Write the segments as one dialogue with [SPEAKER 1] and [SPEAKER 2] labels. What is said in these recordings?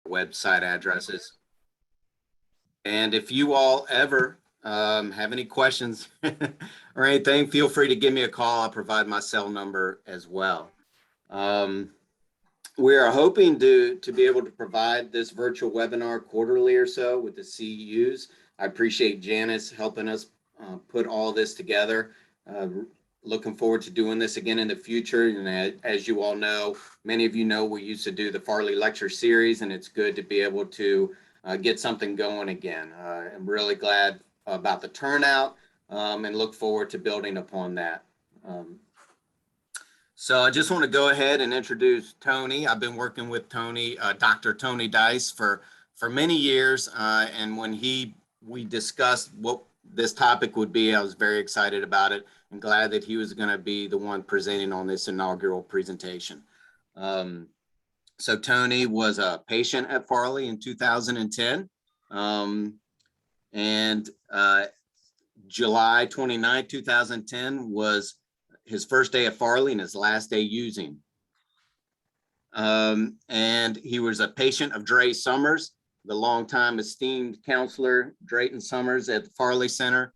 [SPEAKER 1] website addresses. And if you all ever have any questions or anything, feel free to give me a call. I'll provide my cell number as well. We are hoping to be able to provide this virtual webinar quarterly or so with the CEUs. I appreciate Janice helping us put all this together. Looking forward to doing this again in the future. And as you all know, many of you know, we used to do the Farley Lecture Series, and it's good to be able to get something going again. I'm really glad about the turnout and look forward to building upon that. So I just want to go ahead and introduce Tony. I've been working with Tony, Dr. Tony Dice for many years. And when we discussed what this topic would be, I was very excited about it and glad that he was going to be the one presenting on this inaugural presentation. So Tony was a patient at Farley in 2010. July 29, 2010 was his first day at Farley and his last day using. And he was a patient of Dre Summers, the longtime esteemed counselor, Drayton Summers at the Farley Center.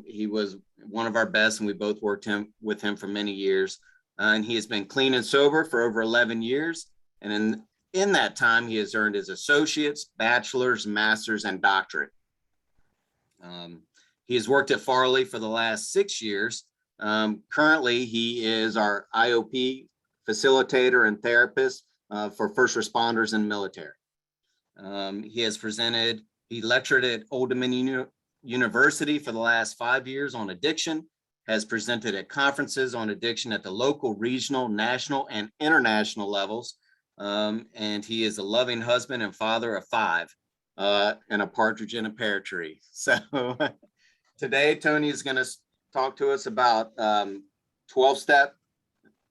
[SPEAKER 1] He was one of our best, and we both worked with him for many years. And he has been clean and sober for over 11 years. And in that time, he has earned his associates, bachelor's, master's, and doctorate. He has worked at Farley for the last 6 years. Currently, he is our IOP facilitator and therapist for first responders and military. He lectured at Old Dominion University for the last 5 years on addiction, has presented at conferences on addiction at the local, regional, national, and international levels. And he is a loving husband and father of 5 and a partridge in a pear tree. So today, Tony is going to talk to us about 12-step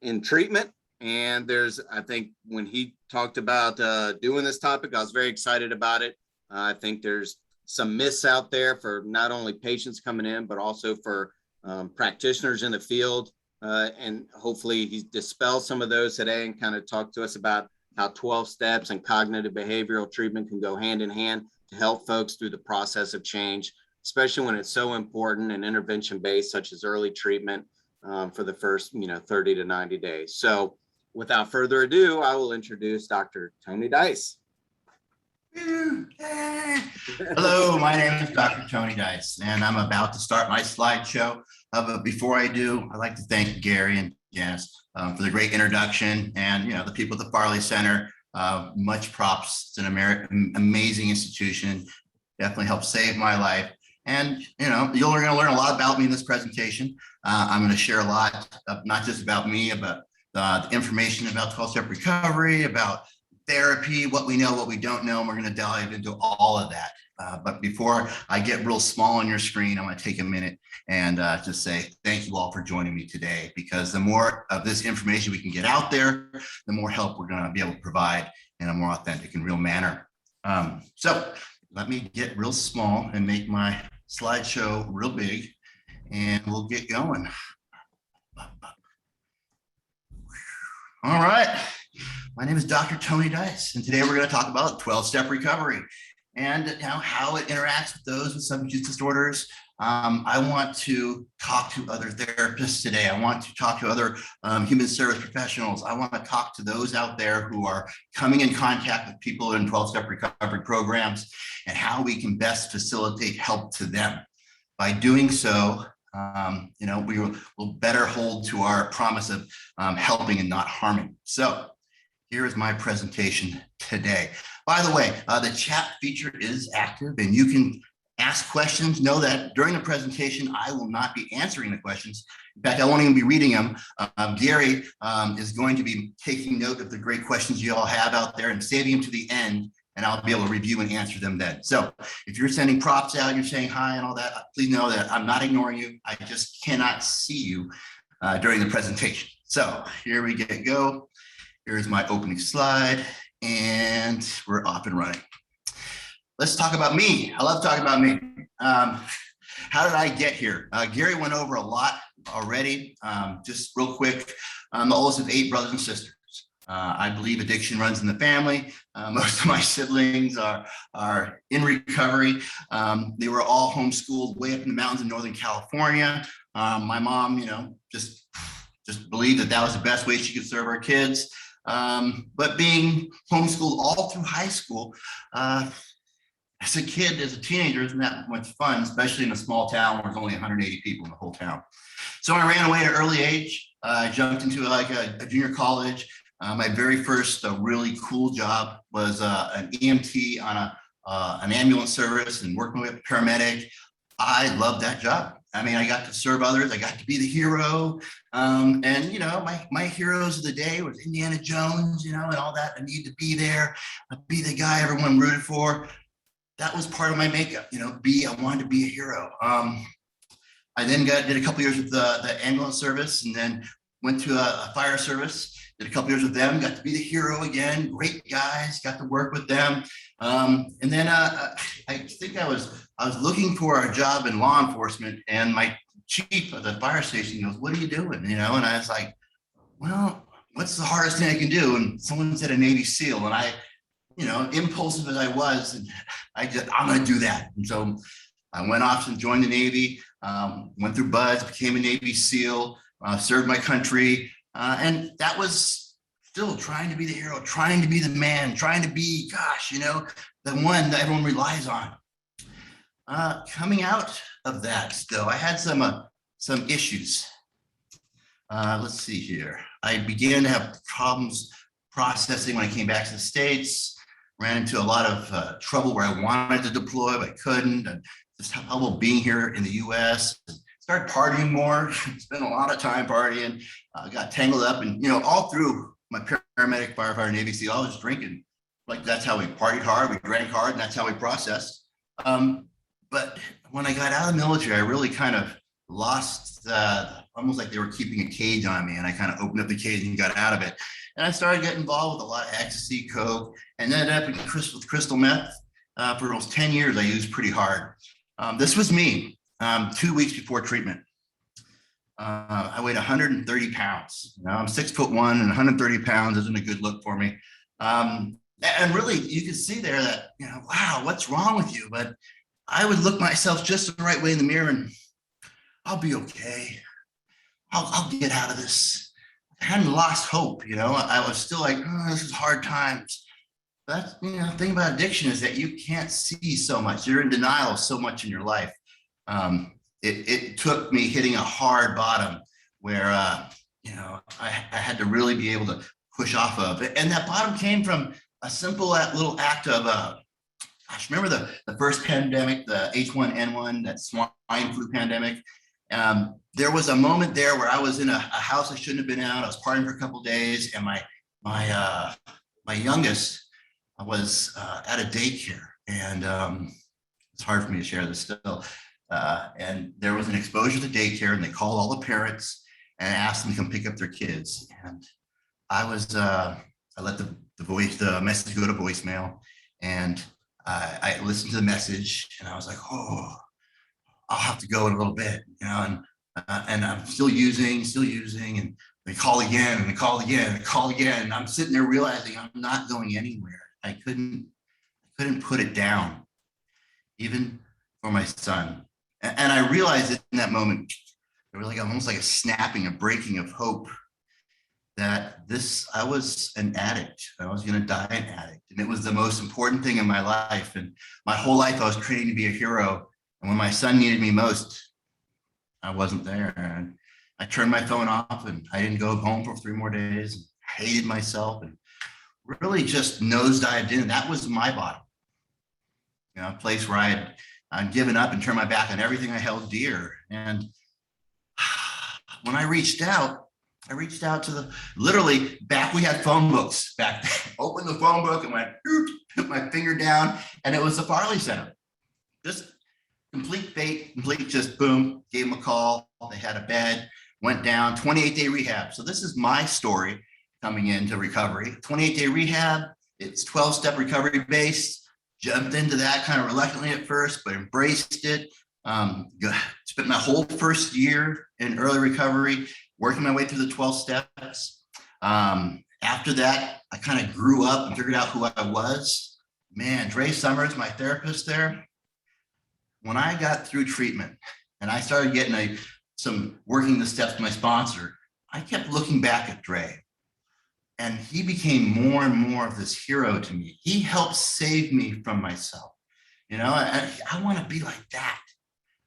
[SPEAKER 1] in treatment. And I think when he talked about doing this topic, I was very excited about it. I think there's some myths out there for not only patients coming in, but also for practitioners in the field. And hopefully he dispels some of those today and kind of talk to us about how 12 steps and cognitive behavioral treatment can go hand in hand to help folks through the process of change, especially when it's so important and intervention based, such as early treatment for the first 30 to 90 days. So without further ado, I will introduce Dr. Tony Dice.
[SPEAKER 2] Hello, my name is Dr. Tony Dice, and I'm about to start my slideshow. But before I do, I'd like to thank Gary and Janice for the great introduction, and the people at the Farley Center. Much props. It's an amazing institution. Definitely helped save my life. And you're going to learn a lot about me in this presentation. I'm going to share a lot, not just about me, but the information about 12-step recovery, about therapy, what we know, what we don't know, and we're going to dive into all of that. But before I get real small on your screen, I want to take a minute and just say thank you all for joining me today, because the more of this information we can get out there, the more help we're going to be able to provide in a more authentic and real manner. So let me get real small and make my slideshow real big, and we'll get going. All right. My name is Dr. Tony Dice, and today we're going to talk about 12-step recovery and how it interacts with those with substance use disorders. I want to talk to other therapists today. I want to talk to other human service professionals. I want to talk to those out there who are coming in contact with people in 12-step recovery programs and how we can best facilitate help to them. By doing so, we will better hold to our promise of helping and not harming. So here is my presentation today. By the way, the chat feature is active and you can ask questions. Know that during the presentation, I will not be answering the questions. In fact, I won't even be reading them. Gary is going to be taking note of the great questions you all have out there and saving them to the end, and I'll be able to review and answer them then. So if you're sending props out, you're saying hi and all that, please know that I'm not ignoring you. I just cannot see you during the presentation. So here we go. Here's my opening slide, and we're off and running. Let's talk about me. I love talking about me. How did I get here? Gary went over a lot already. Just real quick, I'm the oldest of 8 brothers and sisters. I believe addiction runs in the family. Most of my siblings are in recovery. They were all homeschooled way up in the mountains in Northern California. My mom, just believed that was the best way she could serve our kids. But being homeschooled all through high school, as a kid, as a teenager, isn't that much fun, especially in a small town where there's only 180 people in the whole town. So I ran away at an early age. I jumped into like a junior college. My very first really cool job was an EMT on an ambulance service and working with a paramedic. I loved that job. I mean, I got to serve others. I got to be the hero. And, my heroes of the day was Indiana Jones, and all that. I needed to be there, be the guy everyone rooted for. That was part of my makeup, I wanted to be a hero. I then did a couple years with the ambulance service, and then went to a fire service, did a couple years with them, got to be the hero again, great guys, got to work with them. And then I think I was looking for a job in law enforcement, and my chief of the fire station goes, "What are you doing?" And I was like, "Well, what's the hardest thing I can do?" And someone said a Navy SEAL, and I, impulsive as I was, and I'm going to do that. And so I went off and joined the Navy, went through BUD/S, became a Navy SEAL, served my country. And that was still trying to be the hero, trying to be the man, trying to be, the one that everyone relies on. Coming out of that, still, I had some issues. Let's see here. I began to have problems processing when I came back to the States. Ran into a lot of trouble where I wanted to deploy, but I couldn't. And just had trouble being here in the US. Started partying more, spent a lot of time partying, got tangled up, and all through my paramedic, firefighter, Navy SEAL, I was drinking. Like, that's how we partied hard, we drank hard, and that's how we processed. But when I got out of the military, I really kind of lost, almost like they were keeping a cage on me, and I kind of opened up the cage and got out of it. And I started getting involved with a lot of ecstasy, coke, and ended up with crystal meth. For almost 10 years, I used pretty hard. This was me 2 weeks before treatment. I weighed 130 pounds. I'm 6'1", and 130 pounds isn't a good look for me. And really, you can see there that, wow, what's wrong with you? But I would look myself just the right way in the mirror, and I'll be okay. I'll get out of this. I hadn't lost hope, I was still like, oh, this is hard times. That's, the thing about addiction is that you can't see so much. You're in denial so much in your life. It took me hitting a hard bottom where, I had to really be able to push off of it. And that bottom came from a simple little act of, remember the first pandemic, the H1N1, that swine flu pandemic? There was a moment there where I was in a house I shouldn't have been out. I was partying for a couple of days, and my youngest was at a daycare, and it's hard for me to share this still. And there was an exposure to daycare, and they called all the parents and asked them to come pick up their kids. And I let the message go to voicemail, and I listened to the message, and I was like, oh, I'll have to go in a little bit, and I'm still using, and they call again, and they call again, and they call again. And I'm sitting there realizing I'm not going anywhere. I couldn't put it down, even for my son. And I realized in that moment, it was like almost like a snapping, a breaking of hope, that I was an addict. I was going to die an addict, and it was the most important thing in my life. And my whole life, I was training to be a hero. And when my son needed me most, I wasn't there. And I turned my phone off, and I didn't go home for 3 more days. I hated myself and really just nosedived in. That was my bottom. A place where I'd given up and turned my back on everything I held dear. And when I reached out to literally back, we had phone books back then. Opened the phone book and went, put my finger down, and it was the Farley Center. Just complete fate, just boom, gave them a call. They had a bed, went down, 28-day rehab. So this is my story coming into recovery. 28-day rehab, it's 12-step recovery based. Jumped into that kind of reluctantly at first, but embraced it. Spent my whole first year in early recovery, working my way through the 12 steps. After that, I kind of grew up and figured out who I was. Man, Dre Summers, my therapist there, when I got through treatment and I started getting some working the steps with my sponsor, I kept looking back at Dre, and he became more and more of this hero to me. He helped save me from myself. You know, I want to be like that.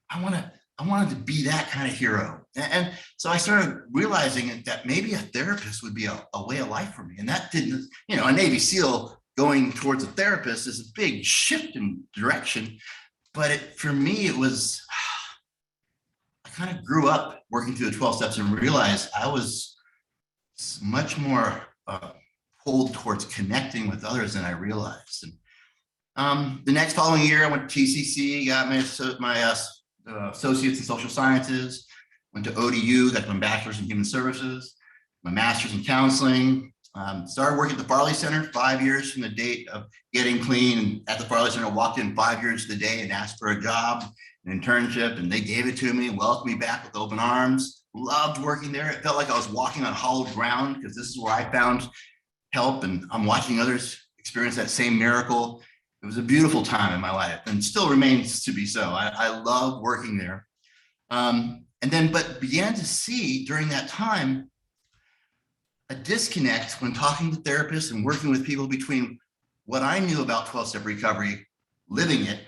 [SPEAKER 2] I wanted to be that kind of hero. And so I started realizing that maybe a therapist would be a way of life for me. And that didn't, you know, a Navy SEAL going towards a therapist is a big shift in direction. But for me, it was, I kind of grew up working through the 12 steps and realized I was much more pulled towards connecting with others than I realized. And the next following year, I went to TCC, got my associates in social sciences, went to ODU, got my bachelor's in human services, my master's in counseling, started working at the Farley Center 5 years from the date of getting clean. And at the Farley Center, walked in 5 years to the day and asked for a job, an internship, and they gave it to me and welcomed me back with open arms. Loved working there. It felt like I was walking on hollow ground because this is where I found help, and I'm watching others experience that same miracle. It was a beautiful time in my life and still remains to be so. I love working there. But began to see during that time a disconnect when talking to therapists and working with people between what I knew about 12-step recovery, living it,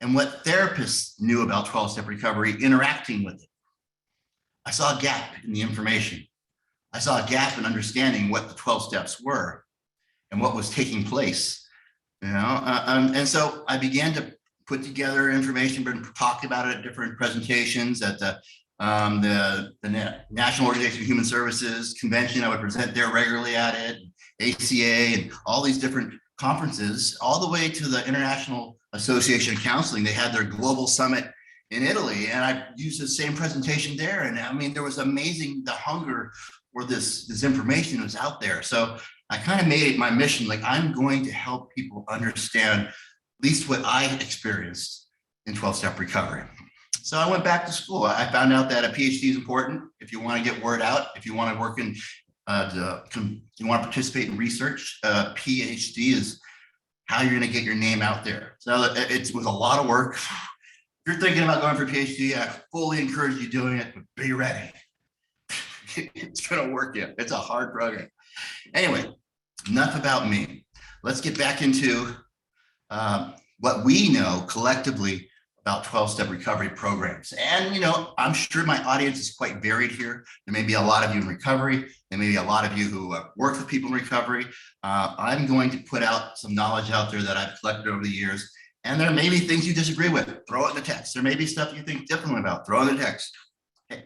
[SPEAKER 2] and what therapists knew about 12-step recovery, interacting with it. I saw a gap in the information. I saw a gap in understanding what the 12 steps were and what was taking place. You know, and so I began to put together information, but talk about it at different presentations at the National Organization of Human Services convention. I would present there regularly at it, ACA, and all these different conferences, all the way to the International Association of Counseling. They had their global summit in Italy, and I used the same presentation there. And I mean, there was amazing, the hunger for this information was out there. So I kind of made it my mission, like I'm going to help people understand at least what I experienced in 12-step recovery. So I went back to school. I found out that a PhD is important if you want to get word out, if you want to work in, you want to participate in research. PhD is how you're going to get your name out there. So it was a lot of work. If you're thinking about going for a PhD, I fully encourage you doing it, but be ready. It's going to work you. It's a hard program. Anyway, enough about me. Let's get back into what we know collectively about 12-step recovery programs. And, you know, I'm sure my audience is quite varied here. There may be a lot of you in recovery. There may be a lot of you who work with people in recovery. I'm going to put out some knowledge out there that I've collected over the years. And there may be things you disagree with. Throw it in the text. There may be stuff you think differently about. Throw it in the text.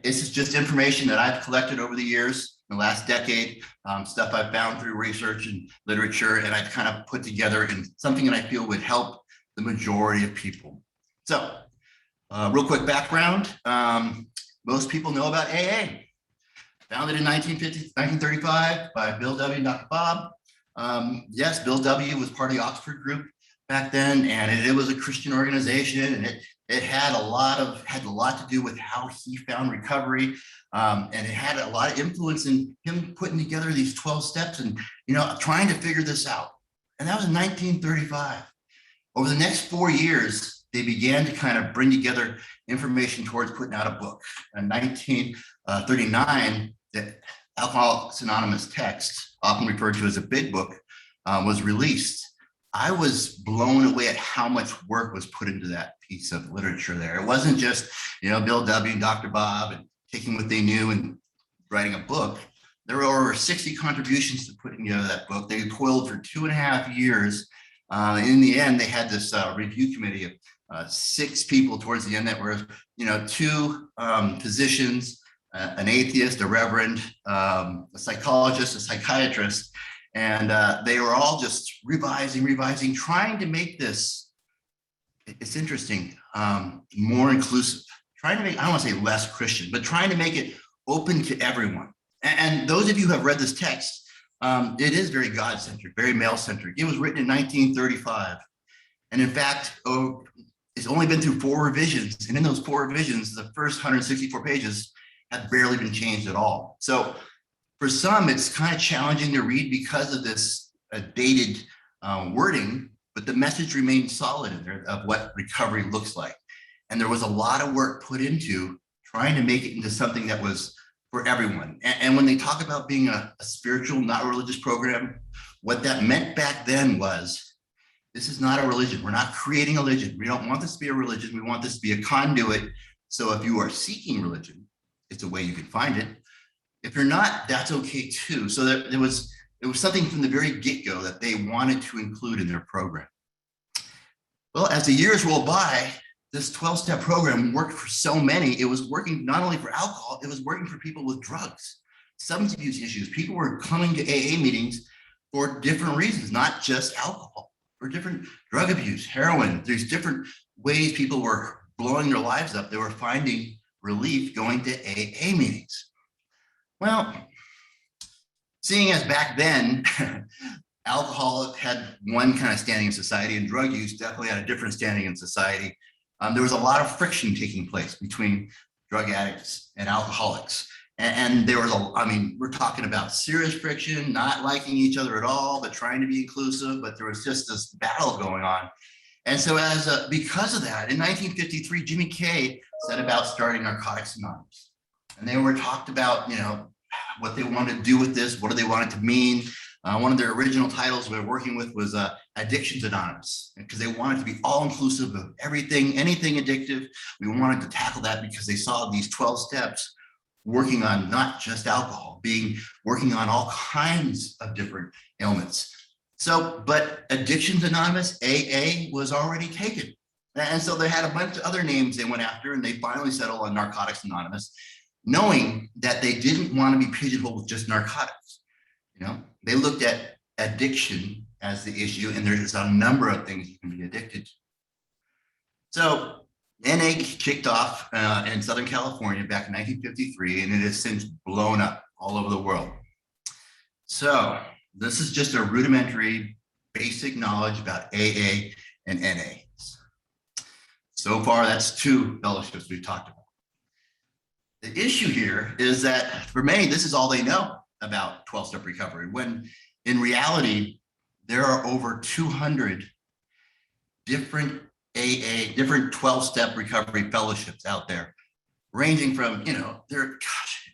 [SPEAKER 2] This is just information that I've collected over the years, the last decade, stuff I've found through research and literature, and I've kind of put together in something that I feel would help the majority of people. So, real quick background. Most people know about AA. Founded in 1935 by Bill W. and Dr. Bob. Yes, Bill W. was part of the Oxford group back then, and it was a Christian organization, and it had a lot to do with how he found recovery, and it had a lot of influence in him putting together these 12 steps and, you know, trying to figure this out. And that was in 1935. Over the next 4 years, they began to kind of bring together information towards putting out a book. In 1939, the Alcoholics Anonymous text, often referred to as a big book, was released. I was blown away at how much work was put into that piece of literature there. It wasn't just, you know, Bill W. and Dr. Bob and taking what they knew and writing a book. There were over 60 contributions to putting together that book. They toiled for 2.5 years. In the end, they had this review committee of 6 people towards the end that were, you know, 2 physicians, an atheist, a reverend, a psychologist, a psychiatrist. And they were all just revising, trying to make this, it's interesting, more inclusive, trying to make, I don't want to say less Christian, but trying to make it open to everyone. And those of you who have read this text, it is very God-centered, very male-centered. It was written in 1935. And in fact, it's only been through 4 revisions. And in those 4 revisions, the first 164 pages have barely been changed at all. So For some, it's kind of challenging to read because of this dated wording, but the message remains solid in there of what recovery looks like. And there was a lot of work put into trying to make it into something that was for everyone. And when they talk about being a spiritual, not religious program, what that meant back then was, this is not a religion. We're not creating a religion. We don't want this to be a religion. We want this to be a conduit. So if you are seeking religion, it's a way you can find it. If you're not, that's okay too. So that it was something from the very get-go that they wanted to include in their program. Well, as the years rolled by, this 12-step program worked for so many. It was working not only for alcohol, it was working for people with drugs, substance abuse issues. People were coming to AA meetings for different reasons, not just alcohol, for different drug abuse, heroin. There's different ways people were blowing their lives up. They were finding relief going to AA meetings. Well, seeing as back then, alcohol had one kind of standing in society and drug use definitely had a different standing in society. There was a lot of friction taking place between drug addicts and alcoholics. And there was we're talking about serious friction, not liking each other at all, but trying to be inclusive, but there was just this battle going on. And so because of that, in 1953, Jimmy Kay set about starting Narcotics Anonymous. And they were talked about, what they wanted to do with this, what do they want it to mean. One of their original titles we were working with was Addictions Anonymous, because they wanted to be all inclusive of everything, anything addictive. We wanted to tackle that because they saw these 12 steps working on not just alcohol, working on all kinds of different ailments. So, but Addictions Anonymous, AA, was already taken. And so they had a bunch of other names they went after, and they finally settled on Narcotics Anonymous, knowing that they didn't want to be pigeonholed with just narcotics. They looked at addiction as the issue, and there's a number of things you can be addicted to. So NA kicked off in Southern California back in 1953, and it has since blown up all over the world. So this is just a rudimentary, basic knowledge about AA and NA. So far, that's 2 fellowships we've talked about. The issue here is that for many, this is all they know about 12-step recovery, when in reality, there are over 200 different different 12-step recovery fellowships out there, ranging from,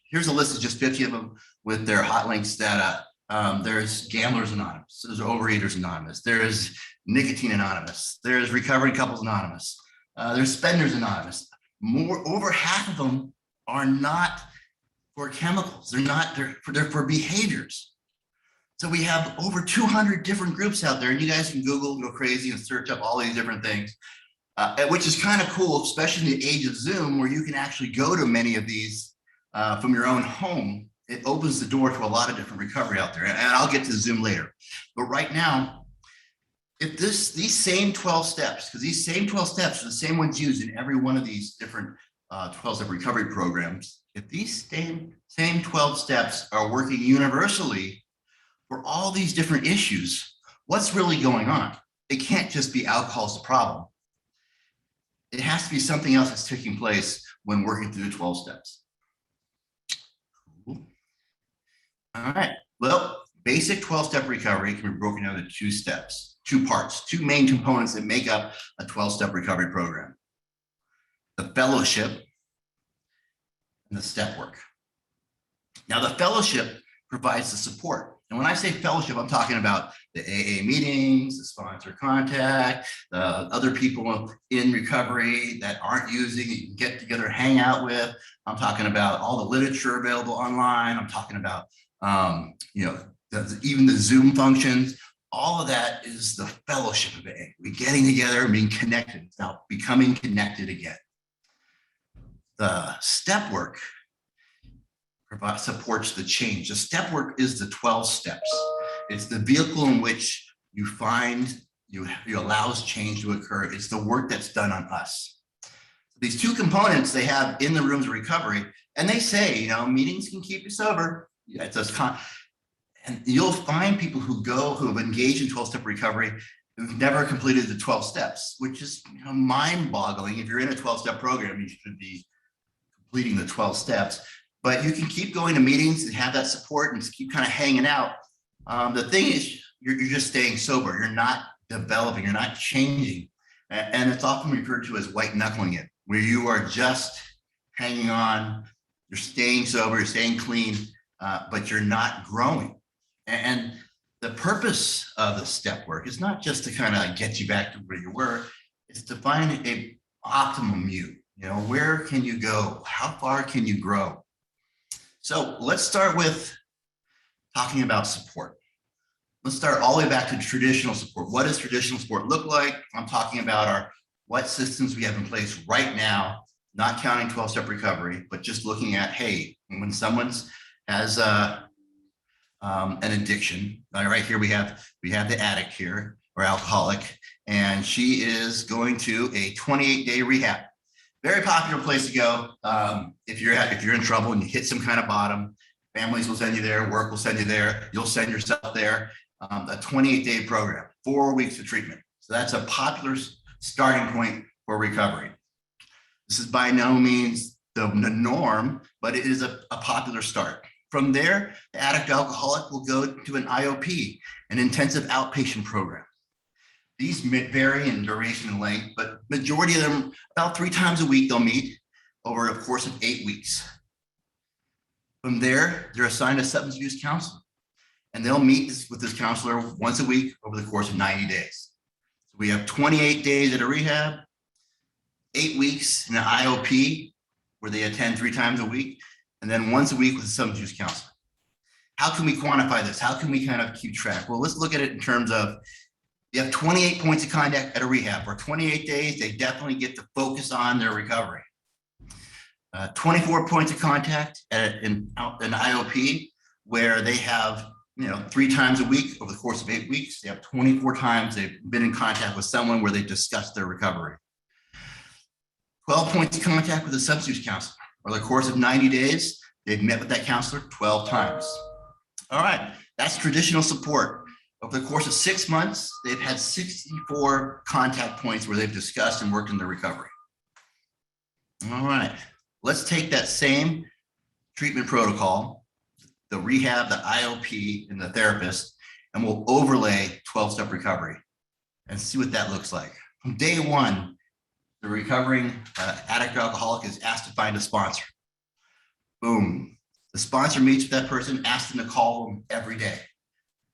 [SPEAKER 2] here's a list of just 50 of them with their hot links data. There's Gamblers Anonymous, there's Overeaters Anonymous, there's Nicotine Anonymous, there's Recovering Couples Anonymous, there's Spenders Anonymous. Over half of them are not for chemicals. They're for behaviors. So we have over 200 different groups out there, and you guys can Google and go crazy and search up all these different things, which is kind of cool, especially in the age of Zoom, where you can actually go to many of these from your own home. It opens the door to a lot of different recovery out there, and I'll get to Zoom later. But right now, if these same 12 steps, because these same 12 steps are the same ones used in every one of these different 12-step recovery programs, if these same 12 steps are working universally for all these different issues, what's really going on? It can't just be alcohol's the problem. It has to be something else that's taking place when working through the 12 steps. Cool. All right. Well, basic 12-step recovery can be broken down into 2 steps, 2 parts, 2 main components that make up a 12-step recovery program: the fellowship and the step work. Now, the fellowship provides the support. And when I say fellowship, I'm talking about the AA meetings, the sponsor contact, the other people in recovery that aren't using, you can get together, hang out with. I'm talking about all the literature available online. I'm talking about, even the Zoom functions. All of that is the fellowship of AA. We're getting together and being connected. It's now becoming connected again. The step work supports the change. The step work is the 12 steps. It's the vehicle in which you allows change to occur. It's the work that's done on us. These 2 components they have in the rooms of recovery, and they say, meetings can keep you sober. It's and you'll find people who have engaged in 12-step recovery who've never completed the 12 steps, which is mind-boggling. If you're in a 12-step program, you should be completing the 12 steps. but you can keep going to meetings and have that support and keep kind of hanging out. The thing is, you're just staying sober. You're not developing, you're not changing. And it's often referred to as white knuckling it, where you are just hanging on, you're staying sober, you're staying clean, but you're not growing. And the purpose of the step work is not just to kind of get you back to where you were, it's to find a optimum you. You know, where can you go? How far can you grow? So let's start with talking about support. Let's start all the way back to traditional support. What does traditional support look like? I'm talking about what systems we have in place right now, not counting 12-step recovery, but just looking at, hey, when someone's has an addiction, right here we have the addict here, or alcoholic, and she is going to a 28-day rehab. Very popular place to go. If you're in trouble and you hit some kind of bottom, families will send you there, work will send you there, you'll send yourself there. A 28-day program, 4 weeks of treatment. So that's a popular starting point for recovery. This is by no means the norm, but it is a popular start. From there, the addict alcoholic will go to an IOP, an intensive outpatient program. These vary in duration and length, but majority of them, about 3 times a week, they'll meet over a course of 8 weeks. From there, they're assigned a substance abuse counselor, and they'll meet with this counselor once a week over the course of 90 days. So we have 28 days at a rehab, 8 weeks in an IOP where they attend 3 times a week, and then once a week with a substance abuse counselor. How can we quantify this? How can we kind of keep track? Well, let's look at it in terms of, you have 28 points of contact at a rehab. For 28 days, they definitely get to focus on their recovery. 24 points of contact at an IOP where they have 3 times a week over the course of 8 weeks. They have 24 times they've been in contact with someone where they discussed their recovery. 12 points of contact with a substance abuse counselor. Over the course of 90 days, they've met with that counselor 12 times. All right, that's traditional support. Over the course of 6 months, they've had 64 contact points where they've discussed and worked in their recovery. All right, let's take that same treatment protocol, the rehab, the IOP, and the therapist, and we'll overlay 12-step recovery and see what that looks like. From day 1, the recovering addict or alcoholic is asked to find a sponsor. Boom. The sponsor meets with that person, asks them to call them every day.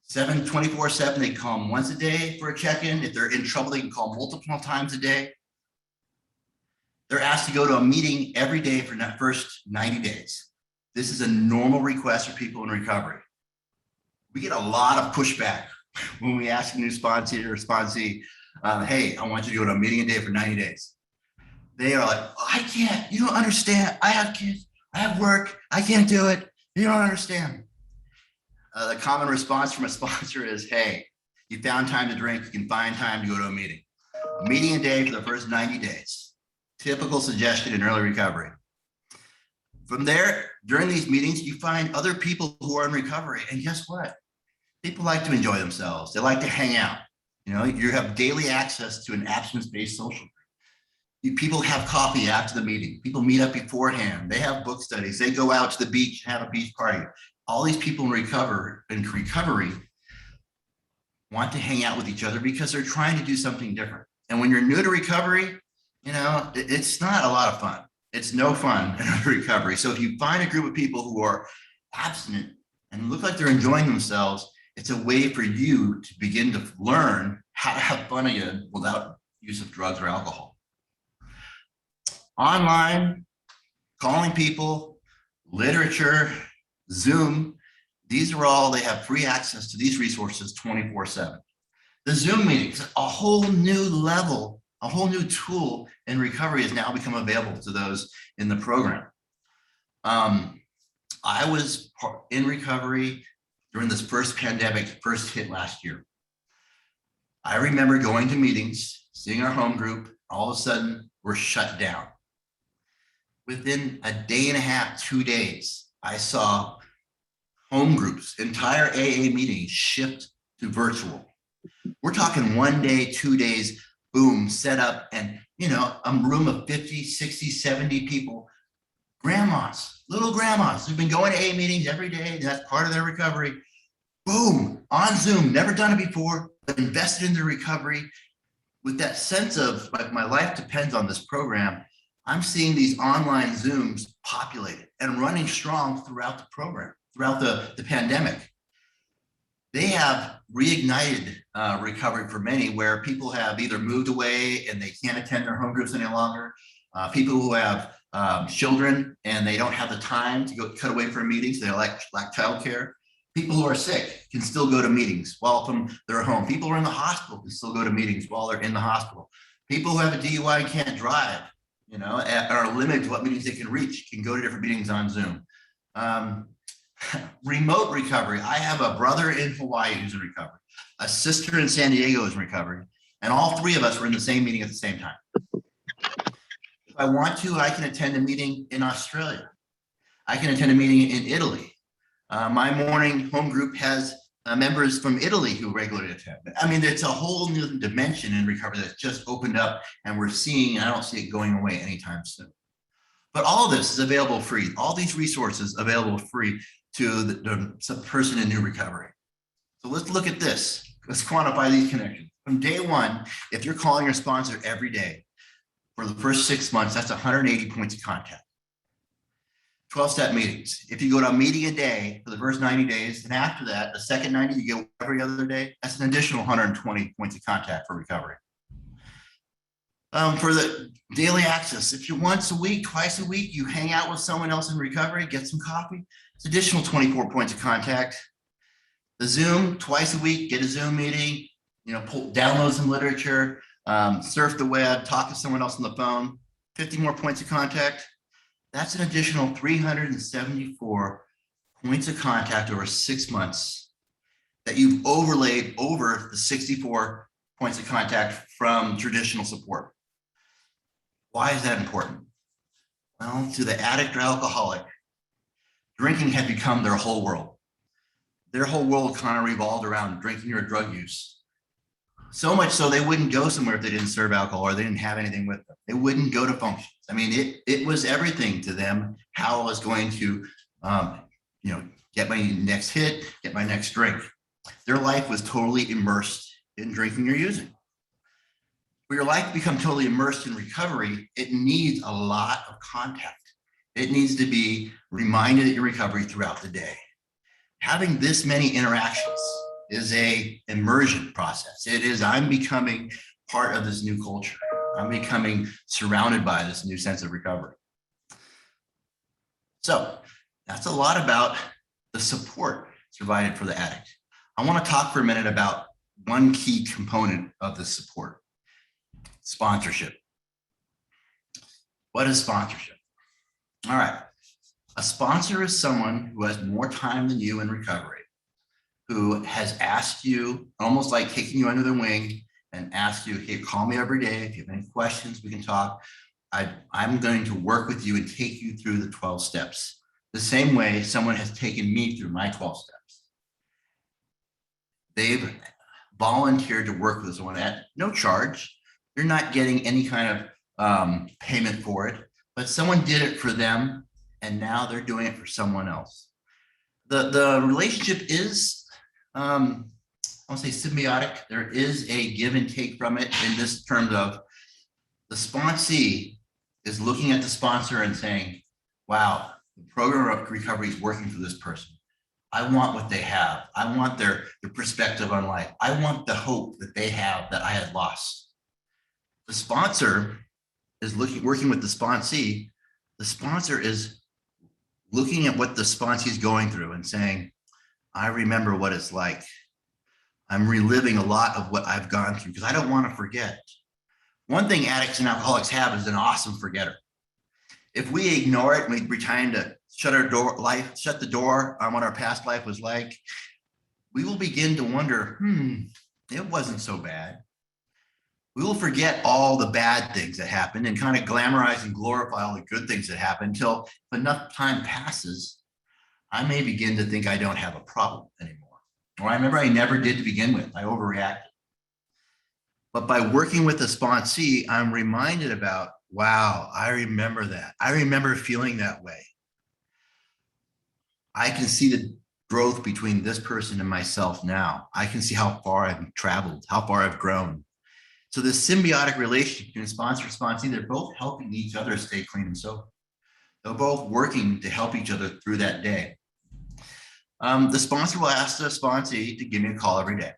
[SPEAKER 2] 24/7, they call them once a day for a check-in. If they're in trouble, they can call multiple times a day. They're asked to go to a meeting every day for that first 90 days. This is a normal request for people in recovery. We get a lot of pushback when we ask a new sponsee or sponsee, hey, I want you to go to a meeting a day for 90 days. They are like, oh, I can't, you don't understand. I have kids, I have work, I can't do it. You don't understand. The common response from a sponsor is, hey, you found time to drink, you can find time to go to a meeting. A meeting a day for the first 90 days. Typical suggestion in early recovery. From there, during these meetings, you find other people who are in recovery. And guess what? People like to enjoy themselves. They like to hang out. You have daily access to an abstinence-based social. People have coffee after the meeting. People meet up beforehand. They have book studies. They go out to the beach and have a beach party. All these people in recovery want to hang out with each other because they're trying to do something different. And when you're new to recovery, it's not a lot of fun. It's no fun in recovery. So if you find a group of people who are abstinent and look like they're enjoying themselves, it's a way for you to begin to learn how to have fun again without use of drugs or alcohol. Online, calling people, literature, Zoom, these are all, they have free access to these resources 24/7. The Zoom meetings, a whole new level, a whole new tool in recovery has now become available to those in the program. I was in recovery during this first pandemic, first hit last year. I remember going to meetings, seeing our home group, all of a sudden we're shut down. Within a day and a half, 2 days, I saw home groups, entire AA meetings shift to virtual. We're talking 1 day, 2 days, boom, set up, and a room of 50, 60, 70 people grandmas, little grandmas who've been going to A meetings every day. That's part of their recovery. Boom, on Zoom, never done it before, but invested in their recovery with that sense of like my life depends on this program. I'm seeing these online Zooms populated and running strong throughout the program, throughout the pandemic. They have reignited recovery for many where people have either moved away and they can't attend their home groups any longer. People who have children and they don't have the time to go cut away from meetings, they lack childcare. People who are sick can still go to meetings while from their home. People who are in the hospital can still go to meetings while they're in the hospital. People who have a DUI and can't drive, you know, and are limited to what meetings they can reach, can go to different meetings on Zoom. Remote recovery. I have a brother in Hawaii who's in recovery, a sister in San Diego is in recovery, and all three of us were in the same meeting at the same time. If I want to, I can attend a meeting in Australia. I can attend a meeting in Italy. My morning home group has members from Italy who regularly attend. I mean, it's a whole new dimension in recovery that's just opened up and we're seeing, and I don't see it going away anytime soon. But all of this is available free. All these resources available free to the person in new recovery. So let's look at this. Let's quantify these connections. From day one, if you're calling your sponsor every day for the first 6 months, that's 180 points of contact. 12-step meetings. If you go to a meeting a day for the first 90 days, and after that, the second 90, you go every other day, that's an additional 120 points of contact for recovery. For the daily access, if you once a week, twice a week, you hang out with someone else in recovery, get some coffee, it's additional 24 points of contact. The Zoom, twice a week, get a Zoom meeting, you know, download some literature, surf the web, talk to someone else on the phone, 50 more points of contact. That's an additional 374 points of contact over 6 months that you've overlaid over the 64 points of contact from traditional support. Why is that important? Well, to the addict or alcoholic, drinking had become their whole world. Their whole world kind of revolved around drinking or drug use. So much so they wouldn't go somewhere if they didn't serve alcohol or they didn't have anything with them. They wouldn't go to functions. I mean, it was everything to them, how I was going to, you know, get my next hit, get my next drink. Their life was totally immersed in drinking or using. For your life to become totally immersed in recovery, it needs a lot of contact. It needs to be reminded of your recovery throughout the day. Having this many interactions is a immersion process. It is, I'm becoming part of this new culture. I'm becoming surrounded by this new sense of recovery. So that's a lot about the support provided for the addict. I want to talk for a minute about one key component of the support: sponsorship. What is sponsorship? All right. A sponsor is someone who has more time than you in recovery, who has asked you, almost like taking you under their wing, and asked you, hey, call me every day. If you have any questions, we can talk. I'm going to work with you and take you through the 12 steps, the same way someone has taken me through my 12 steps. They've volunteered to work with someone at no charge. You're not getting any kind of payment for it, but someone did it for them, and now they're doing it for someone else. The relationship is, I'll say symbiotic. There is a give and take from it in this terms of the sponsee is looking at the sponsor and saying, wow, the program of recovery is working for this person. I want what they have. I want their perspective on life. I want the hope that they have that I had lost. The sponsor is working with the sponsee. The sponsor is looking at what the sponsee is going through and saying, I remember what it's like. I'm reliving a lot of what I've gone through because I don't want to forget. One thing addicts and alcoholics have is an awesome forgetter. If we ignore it and we're trying to shut the door on what our past life was like, we will begin to wonder, it wasn't so bad. We will forget all the bad things that happened and kind of glamorize and glorify all the good things that happened until if enough time passes, I may begin to think I don't have a problem anymore. Or I remember I never did to begin with. I overreacted. But by working with the sponsee, I'm reminded about Wow, I remember that. I remember feeling that way. I can see the growth between this person and myself now. I can see how far I've traveled, how far I've grown. So this symbiotic relationship between sponsor and sponsee, they're both helping each other stay clean and sober. They're both working to help each other through that day. The sponsor will ask the sponsee to give me a call every day.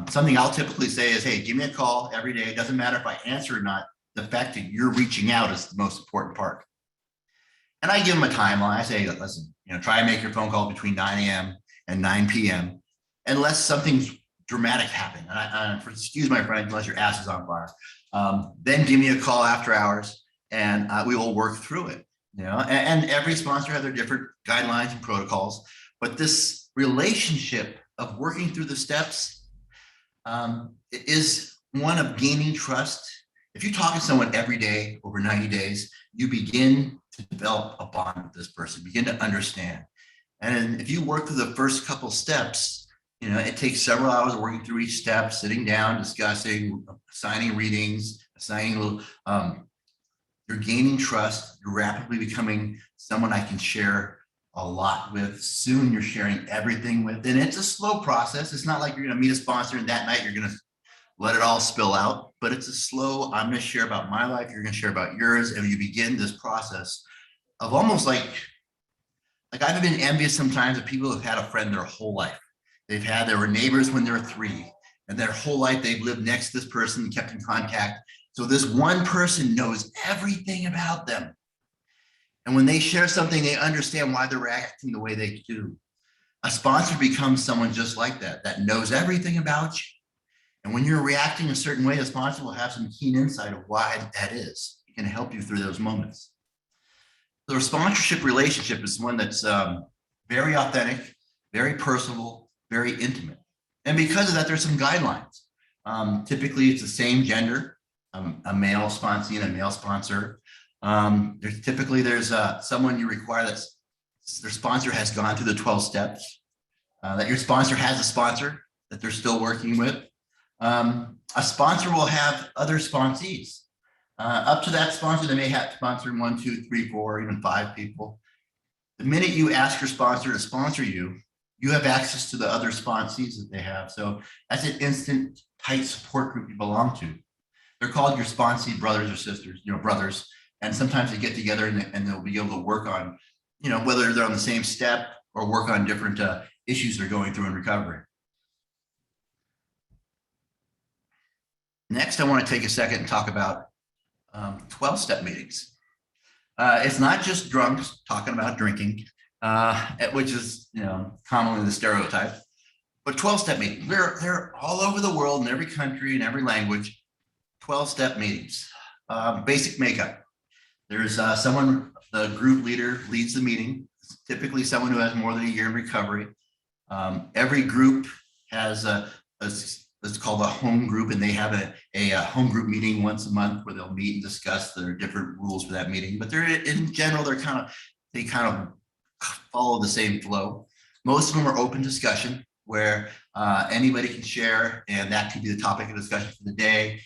[SPEAKER 2] Something I'll typically say is, hey, give me a call every day. It doesn't matter if I answer or not. The fact that you're reaching out is the most important part. And I give them a timeline. I say, listen, try and make your phone call between 9 a.m. and 9 p.m. unless something's dramatic happened. And excuse my friend, unless your ass is on fire. Then give me a call after hours, and we will work through it. And every sponsor has their different guidelines and protocols, but this relationship of working through the steps is one of gaining trust. If you talk to someone every day over 90 days, you begin to develop a bond with this person, begin to understand. And if you work through the first couple steps, it takes several hours of working through each step, sitting down, discussing, assigning readings, you're gaining trust. You're rapidly becoming someone I can share a lot with. Soon you're sharing everything with. And it's a slow process. It's not like you're going to meet a sponsor and that night you're going to let it all spill out. But it's a slow, I'm going to share about my life. You're going to share about yours. And you begin this process of almost like I've been envious sometimes of people who've had a friend their whole life. They were neighbors when they were 3. And their whole life they've lived next to this person, kept in contact. So this one person knows everything about them. And when they share something, they understand why they're reacting the way they do. A sponsor becomes someone just like that knows everything about you. And when you're reacting a certain way, a sponsor will have some keen insight of why that is. It can help you through those moments. The sponsorship relationship is one that's very authentic, very personal, very intimate. And because of that, there's some guidelines. Typically, it's the same gender. A male sponsee and a male sponsor. There's someone you require that their sponsor has gone through the 12 steps, that your sponsor has a sponsor that they're still working with. A sponsor will have other sponsees. Up to that sponsor, they may have sponsored 1, 2, 3, 4, even 5 people. The minute you ask your sponsor to sponsor you, you have access to the other sponsees that they have. So that's an instant tight support group you belong to. They're called your sponsee brothers or sisters, brothers. And sometimes they get together and they'll be able to work on, whether they're on the same step or work on different issues they're going through in recovery. Next, I want to take a second and talk about 12-step meetings. It's not just drunks talking about drinking, which is, commonly the stereotype, but 12-step meetings. They're all over the world in every country and every language. 12-step meetings, basic makeup. There's someone, the group leader leads the meeting, typically someone who has more than a year in recovery. Every group has it's called a home group, and they have a home group meeting once a month where they'll meet and discuss their different rules for that meeting. But in general, they kind of follow the same flow. Most of them are open discussion where anybody can share, and that could be the topic of discussion for the day.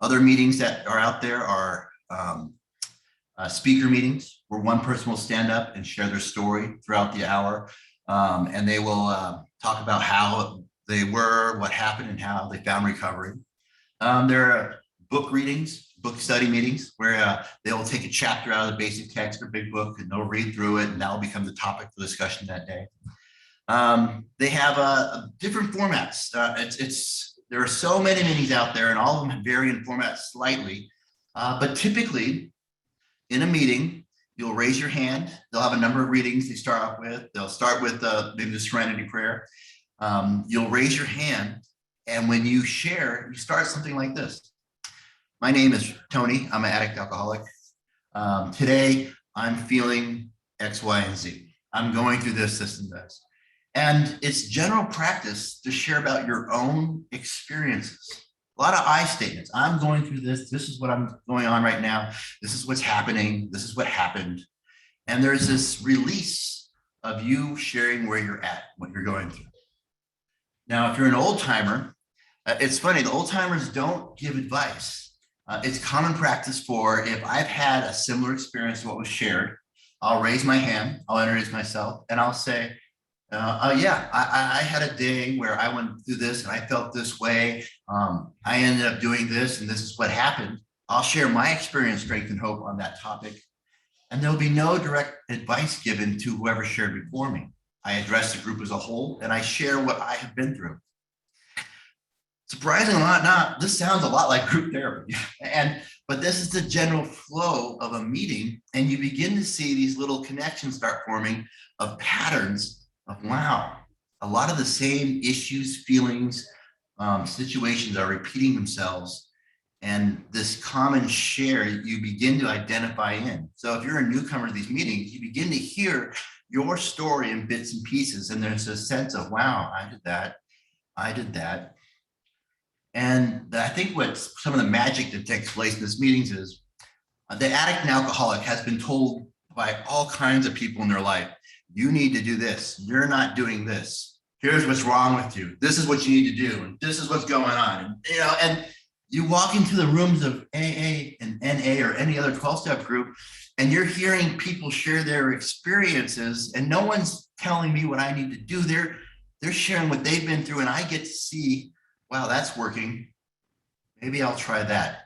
[SPEAKER 2] Other meetings that are out there are speaker meetings where one person will stand up and share their story throughout the hour. And they will talk about how they were, what happened, and how they found recovery. There are book readings, book study meetings where they will take a chapter out of the basic text or big book and they'll read through it, and that will become the topic for discussion that day. They have different formats. There are so many meetings out there, and all of them vary in format slightly. But typically, in a meeting, you'll raise your hand. They'll have a number of readings they start off with. They'll start with maybe the Serenity Prayer. You'll raise your hand, and when you share, you start something like this. My name is Tony. I'm an addict alcoholic. Today, I'm feeling X, Y, and Z. I'm going through this, and this. And it's general practice to share about your own experiences. A lot of I statements. I'm going through this. This is what I'm going on right now. This is what's happening. This is what happened. And there's this release of you sharing where you're at, what you're going through. Now, if you're an old timer, it's funny. The old timers don't give advice. It's common practice for if I've had a similar experience to what was shared, I'll raise my hand, I'll introduce myself, and I'll say, yeah, I had a day where I went through this and I felt this way. I ended up doing this and this is what happened. I'll share my experience, strength, and hope on that topic. And there'll be no direct advice given to whoever shared before me. I address the group as a whole and I share what I have been through. Surprisingly not, this sounds a lot like group therapy. But this is the general flow of a meeting, and you begin to see these little connections start forming of patterns of, wow, a lot of the same issues, feelings, situations are repeating themselves. And this common share you begin to identify in. So if you're a newcomer to these meetings, you begin to hear your story in bits and pieces. And there's a sense of, wow, I did that. I did that. And I think what some of the magic that takes place in these meetings is the addict and alcoholic has been told by all kinds of people in their life, you need to do this. You're not doing this. Here's what's wrong with you. This is what you need to do. And this is what's going on. And you walk into the rooms of AA and NA or any other 12-step group, and you're hearing people share their experiences, and no one's telling me what I need to do. They're sharing what they've been through, and I get to see, wow, that's working. Maybe I'll try that.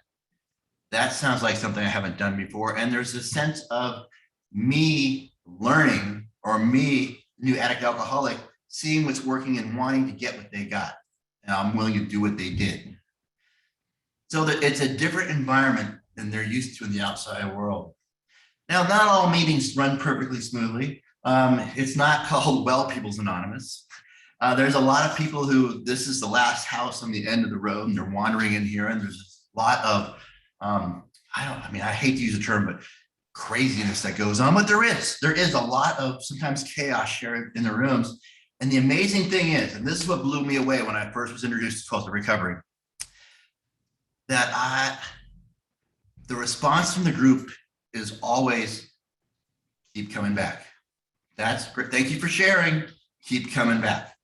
[SPEAKER 2] That sounds like something I haven't done before. And there's a sense of me learning, or me, new addict alcoholic, seeing what's working and wanting to get what they got. And I'm willing to do what they did. So that it's a different environment than they're used to in the outside world. Now, not all meetings run perfectly smoothly. It's not called Well People's Anonymous. There's a lot of people who, this is the last house on the end of the road, and they're wandering in here, and there's a lot of, I hate to use the term, but craziness that goes on, but there is a lot of sometimes chaos shared in the rooms. And the amazing thing is, and this is what blew me away when I first was introduced to 12-step recovery, that the response from the group is always, keep coming back. That's great. Thank you for sharing. Keep coming back.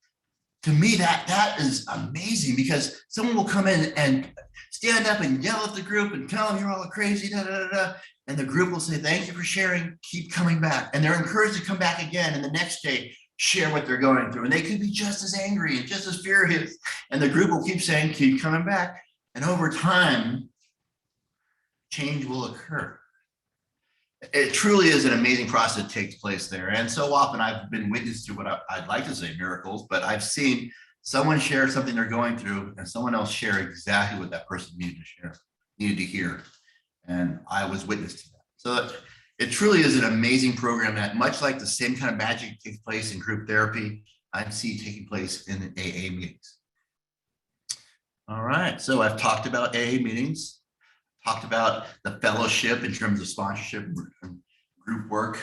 [SPEAKER 2] To me, that is amazing, because someone will come in and stand up and yell at the group and tell them you're all crazy, da, da, da, da. And the group will say, thank you for sharing. Keep coming back. And they're encouraged to come back again. And the next day, share what they're going through. And they could be just as angry and just as furious. And the group will keep saying, keep coming back. And over time, change will occur. It truly is an amazing process that takes place there. And so often I've been witness to what I'd like to say miracles, but I've seen someone share something they're going through and someone else share exactly what that person needed to hear. And I was witness to that. So it truly is an amazing program that, much like the same kind of magic takes place in group therapy, I see taking place in AA meetings. All right, so I've talked about AA meetings, talked about the fellowship in terms of sponsorship and group work.